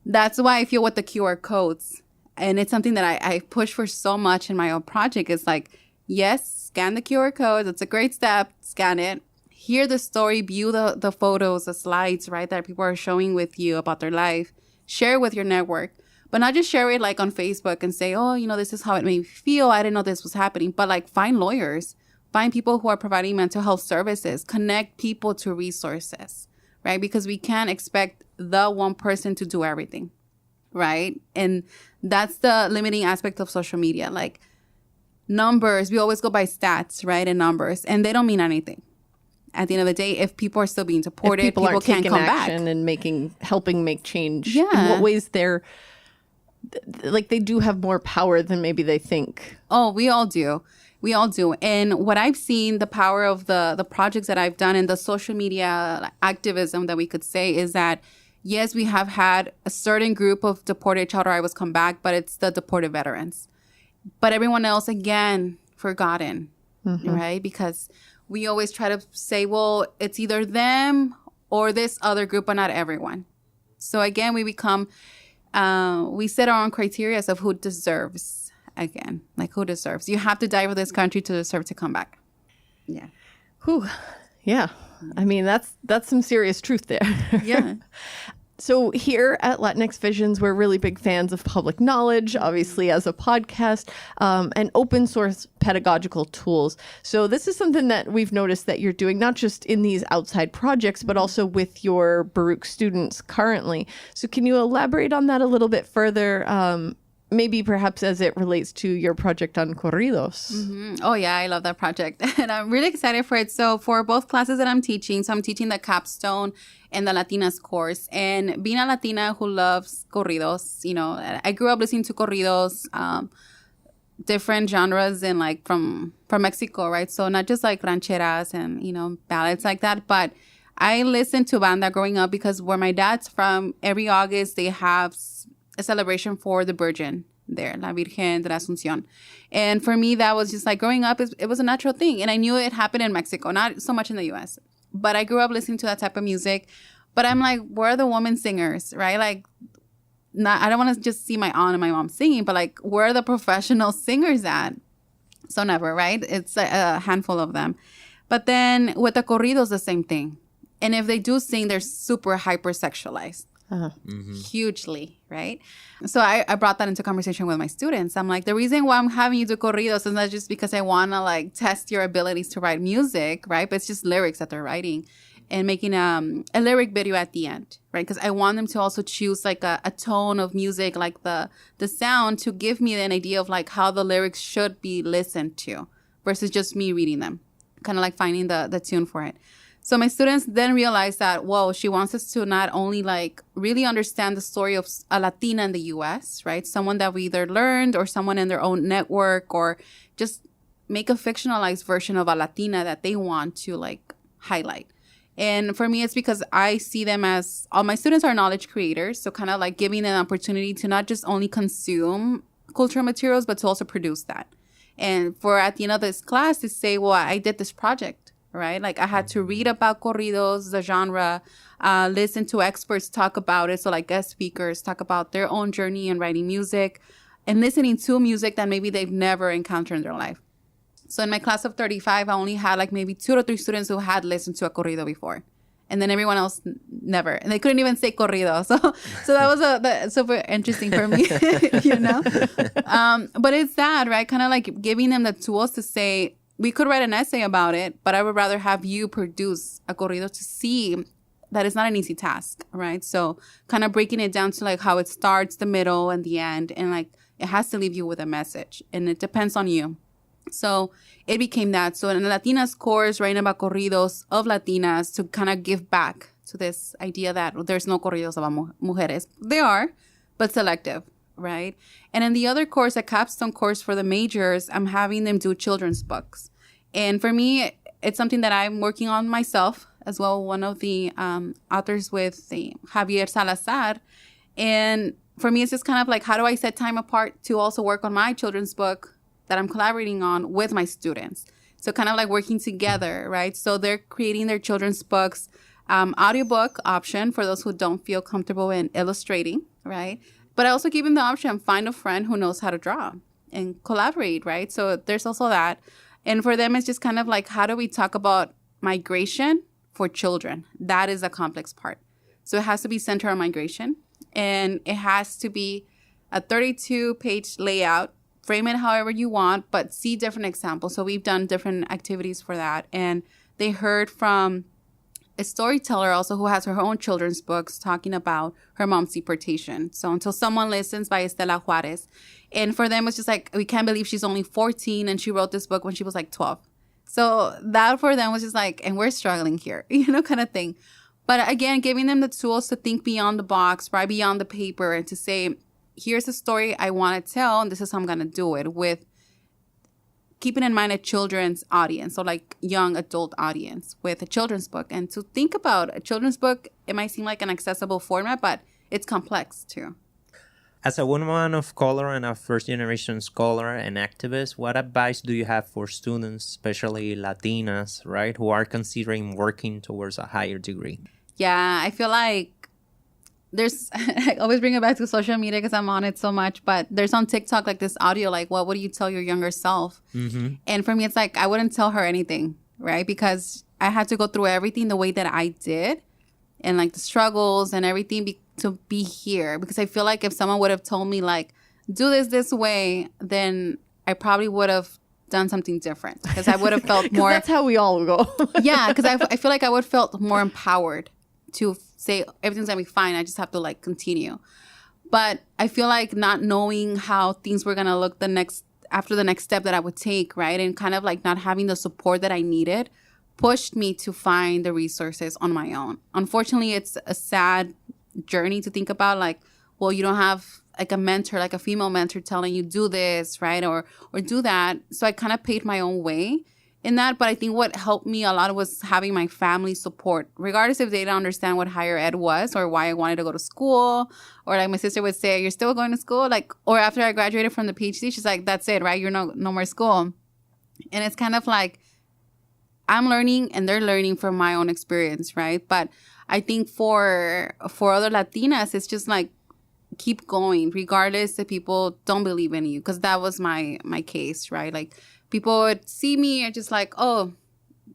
that's why I feel with the QR codes. And it's something that I push for so much in my own project. It's like, yes, scan the QR code. It's a great step. Scan it. Hear the story. View the photos, the slides, right, that people are showing with you about their life. Share with your network. But not just share it like on Facebook and say, oh, this is how it made me feel. I didn't know this was happening. But like find lawyers. Find people who are providing mental health services. Connect people to resources, right? Because we can't expect the one person to do everything. Right. And that's the limiting aspect of social media. Like numbers, we always go by stats, right? And numbers, and they don't mean anything. At the end of the day, if people are still being deported, if people can't come back. And helping make change. Yeah. In what ways they do have more power than maybe they think. Oh, we all do. We all do. And what I've seen, the power of the projects that I've done and the social media activism that we could say is that yes, we have had a certain group of deported child arrivals come back, but it's the deported veterans. But everyone else, again, forgotten, right? Because we always try to say, well, it's either them or this other group, but not everyone. So again, we set our own criteria of who deserves, again, like who deserves. You have to die for this country to deserve to come back. Yeah. Whew. Yeah. I mean, that's some serious truth there. Yeah. So here at Latinx Visions, we're really big fans of public knowledge, obviously as a podcast, and open source pedagogical tools. So this is something that we've noticed that you're doing, not just in these outside projects, but also with your Baruch students currently. So can you elaborate on that a little bit further? Maybe perhaps as it relates to your project on corridos. Mm-hmm. Oh, yeah, I love that project. And I'm really excited for it. So for both classes that I'm teaching, so I'm teaching the capstone and the Latinas course. And being a Latina who loves corridos, you know, I grew up listening to corridos, different genres and like from Mexico, right? So not just like rancheras and, you know, ballads like that, but I listened to banda growing up because where my dad's from, every August they have a celebration for the Virgin there, La Virgen de la Asunción. And for me, that was just like growing up, it was a natural thing. And I knew it happened in Mexico, not so much in the US. But I grew up listening to that type of music. But I'm like, where are the women singers, right? Like, I don't want to just see my aunt and my mom singing, but like, where are the professional singers at? So never, right? It's a handful of them. But then with the corridos, the same thing. And if they do sing, they're super hypersexualized. Uh-huh. Mm-hmm. Hugely, right? So I brought that into conversation with my students. I'm like, the reason why I'm having you do corridos is not just because I want to like test your abilities to write music, right? But it's just lyrics that they're writing and making a lyric video at the end, right? Because I want them to also choose like a tone of music, like the sound to give me an idea of like how the lyrics should be listened to versus just me reading them, kind of like finding the tune for it. So my students then realized that, whoa, she wants us to not only like really understand the story of a Latina in the US, right? Someone that we either learned or someone in their own network or just make a fictionalized version of a Latina that they want to like highlight. And for me, it's because I see them as all my students are knowledge creators. So kind of like giving them an opportunity to not just only consume cultural materials, but to also produce that. And for at the end of this class to say, well, I did this project. Right? Like I had to read about corridos, the genre, listen to experts talk about it. So like guest speakers talk about their own journey in writing music and listening to music that maybe they've never encountered in their life. So in my class of 35, I only had like maybe 2 or 3 students who had listened to a corrido before. And then everyone else never. And they couldn't even say corrido. So that was super interesting for me, you know? But it's that, right? Kind of like giving them the tools to say, we could write an essay about it, but I would rather have you produce a corrido to see that it's not an easy task, right? So kind of breaking it down to like how it starts, the middle, and the end. And like it has to leave you with a message. And it depends on you. So it became that. So in the Latinas course, writing about corridos of Latinas to kind of give back to this idea that there's no corridos about mujeres. They are, but selective. Right? And in the other course, a capstone course for the majors, I'm having them do children's books. And for me, it's something that I'm working on myself as well. One of the authors with Javier Salazar. And for me, it's just kind of like, how do I set time apart to also work on my children's book that I'm collaborating on with my students? So kind of like working together, right? So they're creating their children's books, audiobook option for those who don't feel comfortable in illustrating, right? But I also give them the option, find a friend who knows how to draw and collaborate, right? So there's also that. And for them, it's just kind of like, how do we talk about migration for children? That is a complex part. So it has to be centered on migration. And it has to be a 32-page layout. Frame it however you want, but see different examples. So we've done different activities for that. And they heard from a storyteller also who has her own children's books talking about her mom's deportation. So Until Someone Listens by Estela Juarez. And for them, it's just like, we can't believe she's only 14 and she wrote this book when she was like 12. So that for them was just like, and we're struggling here, you know, kind of thing. But again, giving them the tools to think beyond the box, right beyond the paper, and to say, here's a story I want to tell, and this is how I'm going to do it, with keeping in mind a children's audience, so like young adult audience with a children's book. And to think about a children's book, it might seem like an accessible format, but it's complex too. As a woman of color and a first-generation scholar and activist, what advice do you have for students, especially Latinas, right, who are considering working towards a higher degree? Yeah, I feel like I always bring it back to social media because I'm on it so much, but there's on TikTok like this audio, like, what would you tell your younger self? Mm-hmm. And for me, it's like, I wouldn't tell her anything, right? Because I had to go through everything the way that I did and like the struggles and everything. to be here, because I feel like if someone would have told me like, do this way, then I probably would have done something different, because I would have felt more. That's how we all go. Yeah, because I feel like I would have felt more empowered to say everything's gonna be fine. I just have to like continue. But I feel like not knowing how things were gonna look after the next step that I would take, right, and kind of like not having the support that I needed, pushed me to find the resources on my own. Unfortunately, it's a sad journey to think about. Like, well, you don't have like a mentor, like a female mentor telling you do this, right? Or do that. So I kind of paid my own way in that. But I think what helped me a lot was having my family support, regardless if they didn't understand what higher ed was or why I wanted to go to school. Or like my sister would say, you're still going to school? Like, or after I graduated from the PhD, she's like, that's it, right? You're no more school. And it's kind of like, I'm learning and they're learning from my own experience, right? But I think for other Latinas, it's just like, keep going regardless if people don't believe in you, because that was my case, right? Like, people would see me and just like, oh,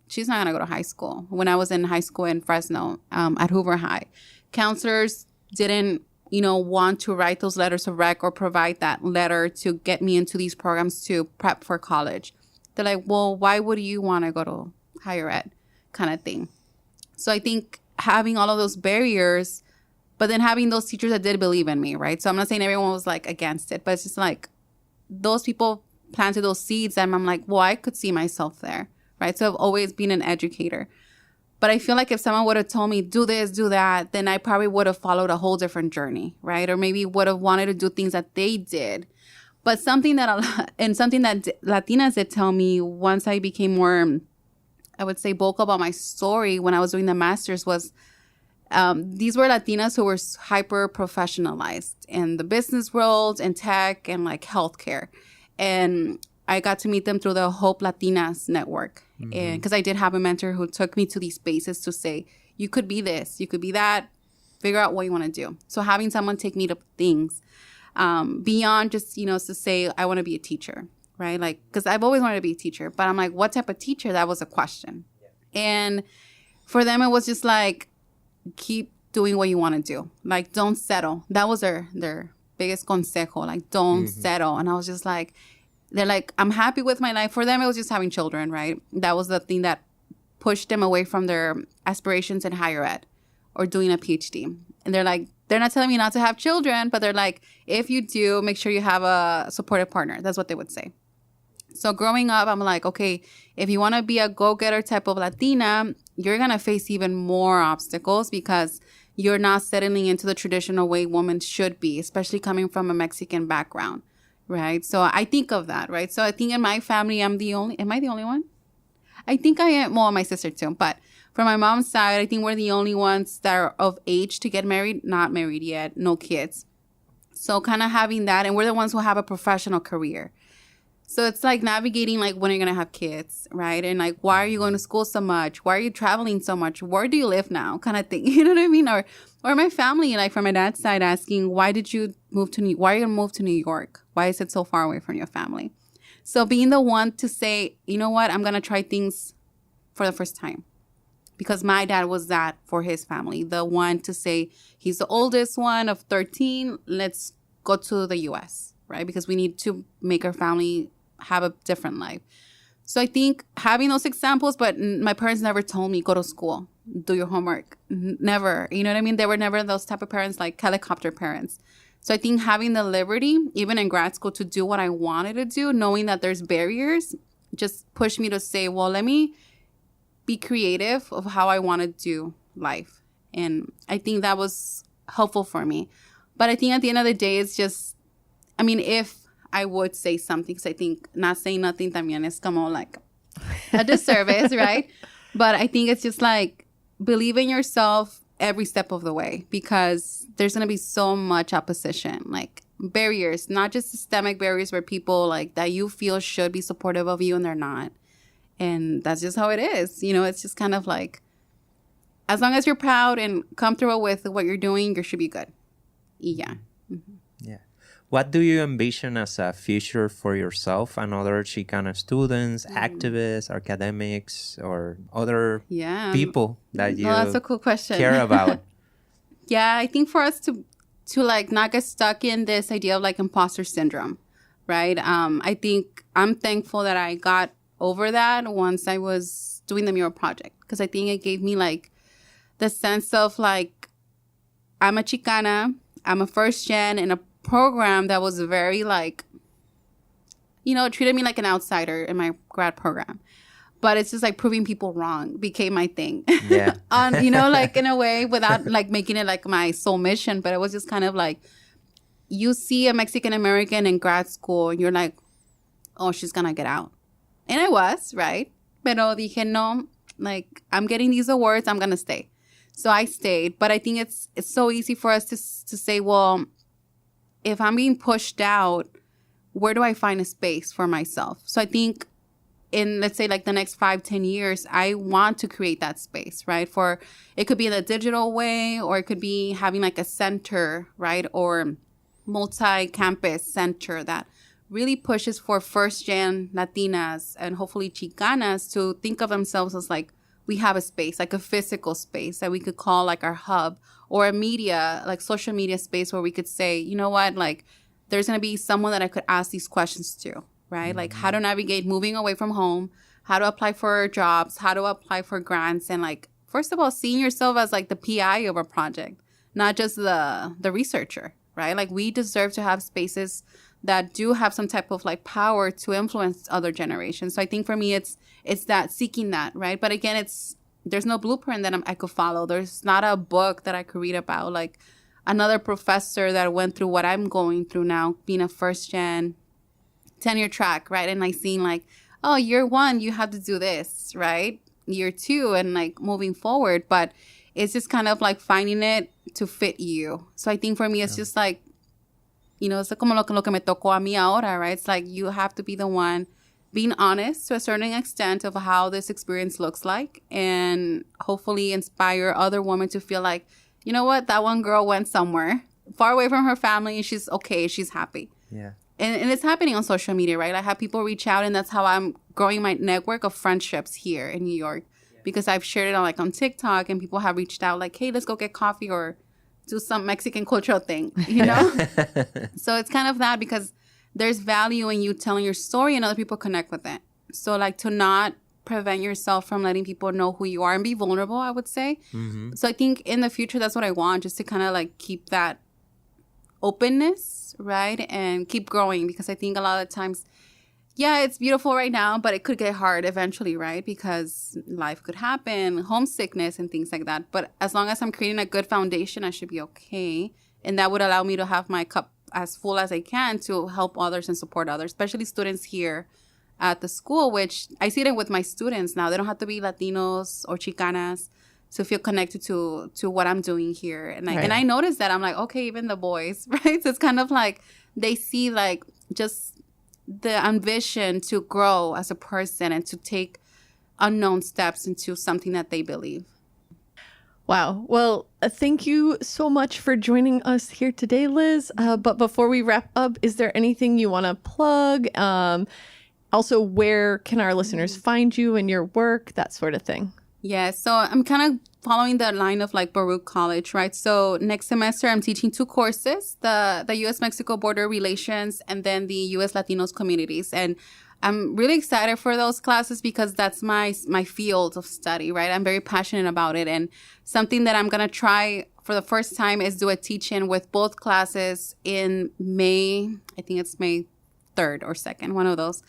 she's not gonna go to high school. When I was in high school in Fresno, at Hoover High, counselors didn't want to write those letters of rec or provide that letter to get me into these programs to prep for college. They're like, well, why would you want to go to higher ed, kind of thing. So I think having all of those barriers, but then having those teachers that did believe in me, right? So I'm not saying everyone was like against it, but it's just like those people planted those seeds, and I'm like, well, I could see myself there, right? So I've always been an educator. But I feel like if someone would have told me, do this, do that, then I probably would have followed a whole different journey, right? Or maybe would have wanted to do things that they did. But something that Latinas did tell me once I became more, I would say, vocal about my story when I was doing the master's was, these were Latinas who were hyper professionalized in the business world and tech and like healthcare. And I got to meet them through the Hope Latinas network. Mm-hmm. And because I did have a mentor who took me to these spaces to say, you could be this, you could be that, figure out what you want to do. So having someone take me to things beyond just, to say, I want to be a teacher, right? Like, because I've always wanted to be a teacher, but I'm like, what type of teacher? That was a question. Yeah. And for them, it was just like, keep doing what you want to do. Like, don't settle. That was their biggest consejo. Like, don't settle. And I was just like, they're like, I'm happy with my life. For them, it was just having children, right? That was the thing that pushed them away from their aspirations in higher ed or doing a PhD. And they're like, they're not telling me not to have children, but they're like, if you do, make sure you have a supportive partner. That's what they would say. So growing up, I'm like, okay, if you want to be a go-getter type of Latina, you're going to face even more obstacles because you're not settling into the traditional way women should be, especially coming from a Mexican background, right? So I think of that, right? So I think in my family, am I the only one? I think I am. Well, my sister too. But from my mom's side, I think we're the only ones that are of age to get married, not married yet, no kids. So kind of having that, and we're the ones who have a professional career. So it's like navigating, like, when are you going to have kids, right? And like, why are you going to school so much? Why are you traveling so much? Where do you live now? Kind of thing. You know what I mean? Or my family, like from my dad's side, asking, why are you going to move to New York? Why is it so far away from your family? So being the one to say, you know what, I'm going to try things for the first time. Because my dad was that for his family. The one to say, he's the oldest one of 13. Let's go to the U.S., right? Because we need to make our family have a different life. So I think having those examples, but my parents never told me, go to school, do your homework. Never. You know what I mean? They were never those type of parents, like helicopter parents. So I think having the liberty, even in grad school, to do what I wanted to do, knowing that there's barriers, just pushed me to say, well, let me be creative of how I want to do life. And I think that was helpful for me. But I think at the end of the day, it's just, I mean, if I would say something, because I think not saying nothing también es como like a disservice, right? But I think it's just like, believe in yourself every step of the way, because there's going to be so much opposition, like barriers, not just systemic barriers where people like that you feel should be supportive of you and they're not. And that's just how it is. It's just kind of like, as long as you're proud and comfortable with what you're doing, you should be good. Yeah. Mm-hmm. Yeah. What do you envision as a future for yourself and other Chicana students, activists, academics, or other people that you that's a cool question. care about? Yeah, I think for us to like not get stuck in this idea of like imposter syndrome, right? I think I'm thankful that I got over that once I was doing the mural project, because I think it gave me like the sense of like, I'm a Chicana, I'm a first gen in a program that was very like, you know, treated me like an outsider in my grad program. But it's just like proving people wrong became my thing. Yeah. You know, like in a way, without like making it like my sole mission. But it was just kind of like, you see a Mexican American in grad school and you're like, oh, she's going to get out. And I was, right? Pero dije, no, like I'm getting these awards, I'm going to stay. So I stayed. But I think it's so easy for us to say, well, if I'm being pushed out, where do I find a space for myself? So I think in, let's say, like the next 5-10 years, I want to create that space, right? For it could be in a digital way, or it could be having like a center, right? Or multi-campus center that really pushes for first-gen Latinas and hopefully Chicanas to think of themselves as like, we have a space, like a physical space that we could call like our hub, or a media, like social media space where we could say, you know what, like there's going to be someone that I could ask these questions to, right? Mm-hmm. Like how to navigate moving away from home, how to apply for jobs, how to apply for grants, and like, first of all, seeing yourself as like the PI of a project, not just the researcher, right? Like we deserve to have spaces that do have some type of like power to influence other generations. So I think for me, it's that seeking that, right? But again, there's no blueprint that I could follow. There's not a book that I could read about, like another professor that went through what I'm going through now, being a first gen tenure track, right? And like seeing like, oh, year 1, you have to do this, right? Year 2, and like moving forward. But it's just kind of like finding it to fit you. So I think for me, it's just like, you know, it's como lo que me tocó a mí ahora, right? It's like you have to be the one being honest to a certain extent of how this experience looks like, and hopefully inspire other women to feel like, you know what, that one girl went somewhere far away from her family and she's okay, she's happy. Yeah. And it's happening on social media, right? I have people reach out, and that's how I'm growing my network of friendships here in New York, because I've shared it on TikTok, and people have reached out like, hey, let's go get coffee or do some Mexican cultural thing, you know? So it's kind of that, because there's value in you telling your story and other people connect with it. So like to not prevent yourself from letting people know who you are and be vulnerable, I would say. Mm-hmm. So I think in the future, that's what I want, just to kind of like keep that openness, right? And keep growing, because I think a lot of times, yeah, it's beautiful right now, but it could get hard eventually, right? Because life could happen, homesickness and things like that. But as long as I'm creating a good foundation, I should be okay. And that would allow me to have my cup as full as I can to help others and support others, especially students here at the school, which I see it with my students now. They don't have to be Latinos or Chicanas to feel connected to what I'm doing here. And I, and I noticed that. I'm like, okay, even the boys, right? So it's kind of like they see like just the ambition to grow as a person and to take unknown steps into something that they believe. Wow. Well, thank you so much for joining us here today, Liz. But before we wrap up, is there anything you want to plug? Also, where can our listeners find you and your work, that sort of thing? Yeah, so I'm kind of following the line of like Baruch College, right? So next semester, I'm teaching 2 courses, the U.S.-Mexico border relations and then the U.S. Latinos communities. And I'm really excited for those classes because that's my field of study, right? I'm very passionate about it. And something that I'm going to try for the first time is do a teach-in with both classes in May. I think it's May 3rd or 2nd, one of those.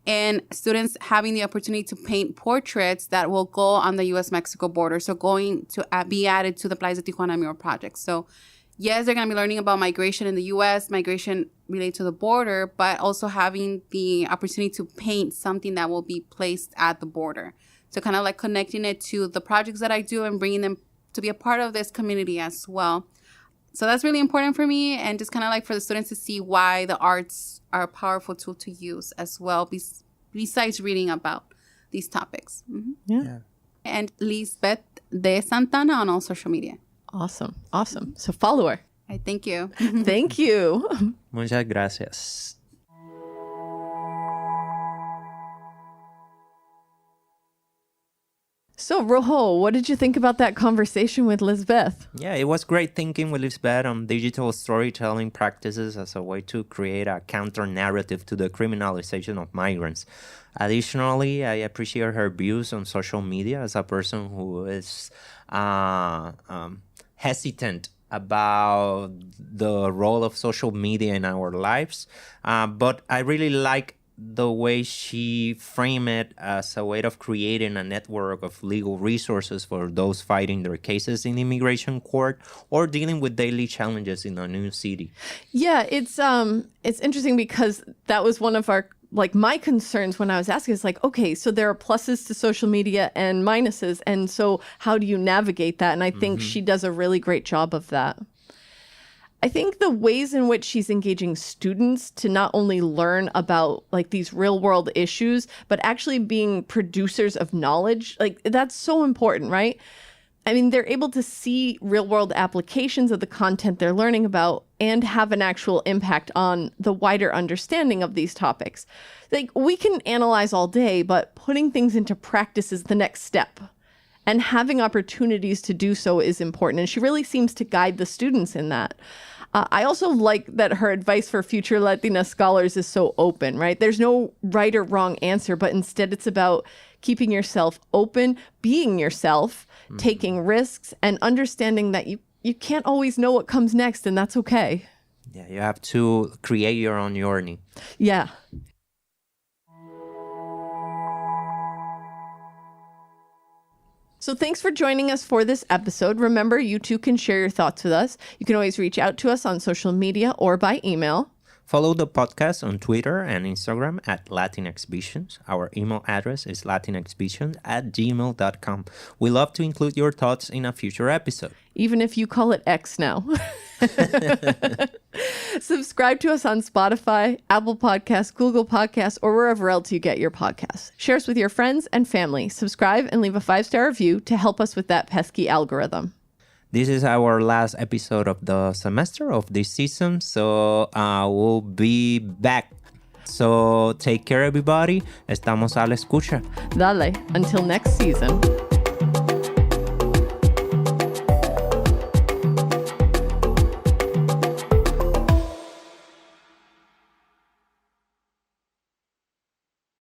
And students having the opportunity to paint portraits that will go on the U.S.-Mexico border. So going to be added to the Playas de Tijuana mural project. So yes, they're going to be learning about migration in the U.S., migration related to the border, but also having the opportunity to paint something that will be placed at the border. So kind of like connecting it to the projects that I do and bringing them to be a part of this community as well. So that's really important for me, and just kind of like for the students to see why the arts are a powerful tool to use as well, besides reading about these topics. Mm-hmm. Yeah. And Lizbeth de Santana on all social media. Awesome. So follow her. I thank you. Thank you. Muchas gracias. So, Rojo, what did you think about that conversation with Lizbeth? Yeah, it was great thinking with Lizbeth on digital storytelling practices as a way to create a counter-narrative to the criminalization of migrants. Additionally, I appreciate her views on social media as a person who is hesitant about the role of social media in our lives. But I really like the way she framed it as a way of creating a network of legal resources for those fighting their cases in immigration court or dealing with daily challenges in a new city. Yeah, it's interesting because that was one of our my concerns when I was asking. It's like, okay, so there are pluses to social media and minuses, and so how do you navigate that? And I think she does a really great job of that. I think the ways in which she's engaging students to not only learn about these real world issues, but actually being producers of knowledge, that's so important, right? I mean, they're able to see real world applications of the content they're learning about and have an actual impact on the wider understanding of these topics. We can analyze all day, but putting things into practice is the next step. And having opportunities to do so is important. And she really seems to guide the students in that. I also like that her advice for future Latina scholars is so open, right? There's no right or wrong answer, but instead it's about keeping yourself open, being yourself, taking risks, and understanding that you can't always know what comes next, and that's okay. Yeah, you have to create your own journey. Yeah. So thanks for joining us for this episode. Remember, you too can share your thoughts with us. You can always reach out to us on social media or by email. Follow the podcast on Twitter and Instagram at Latinx Visions. Our email address is latinxvisions@gmail.com. We love to include your thoughts in a future episode. Even if you call it X now. Subscribe to us on Spotify, Apple Podcasts, Google Podcasts, or wherever else you get your podcasts. Share us with your friends and family. Subscribe and leave a 5-star review to help us with that pesky algorithm. This is our last episode of the semester of this season, so we'll be back. So take care, everybody. Estamos a la escucha. Dale. Until next season.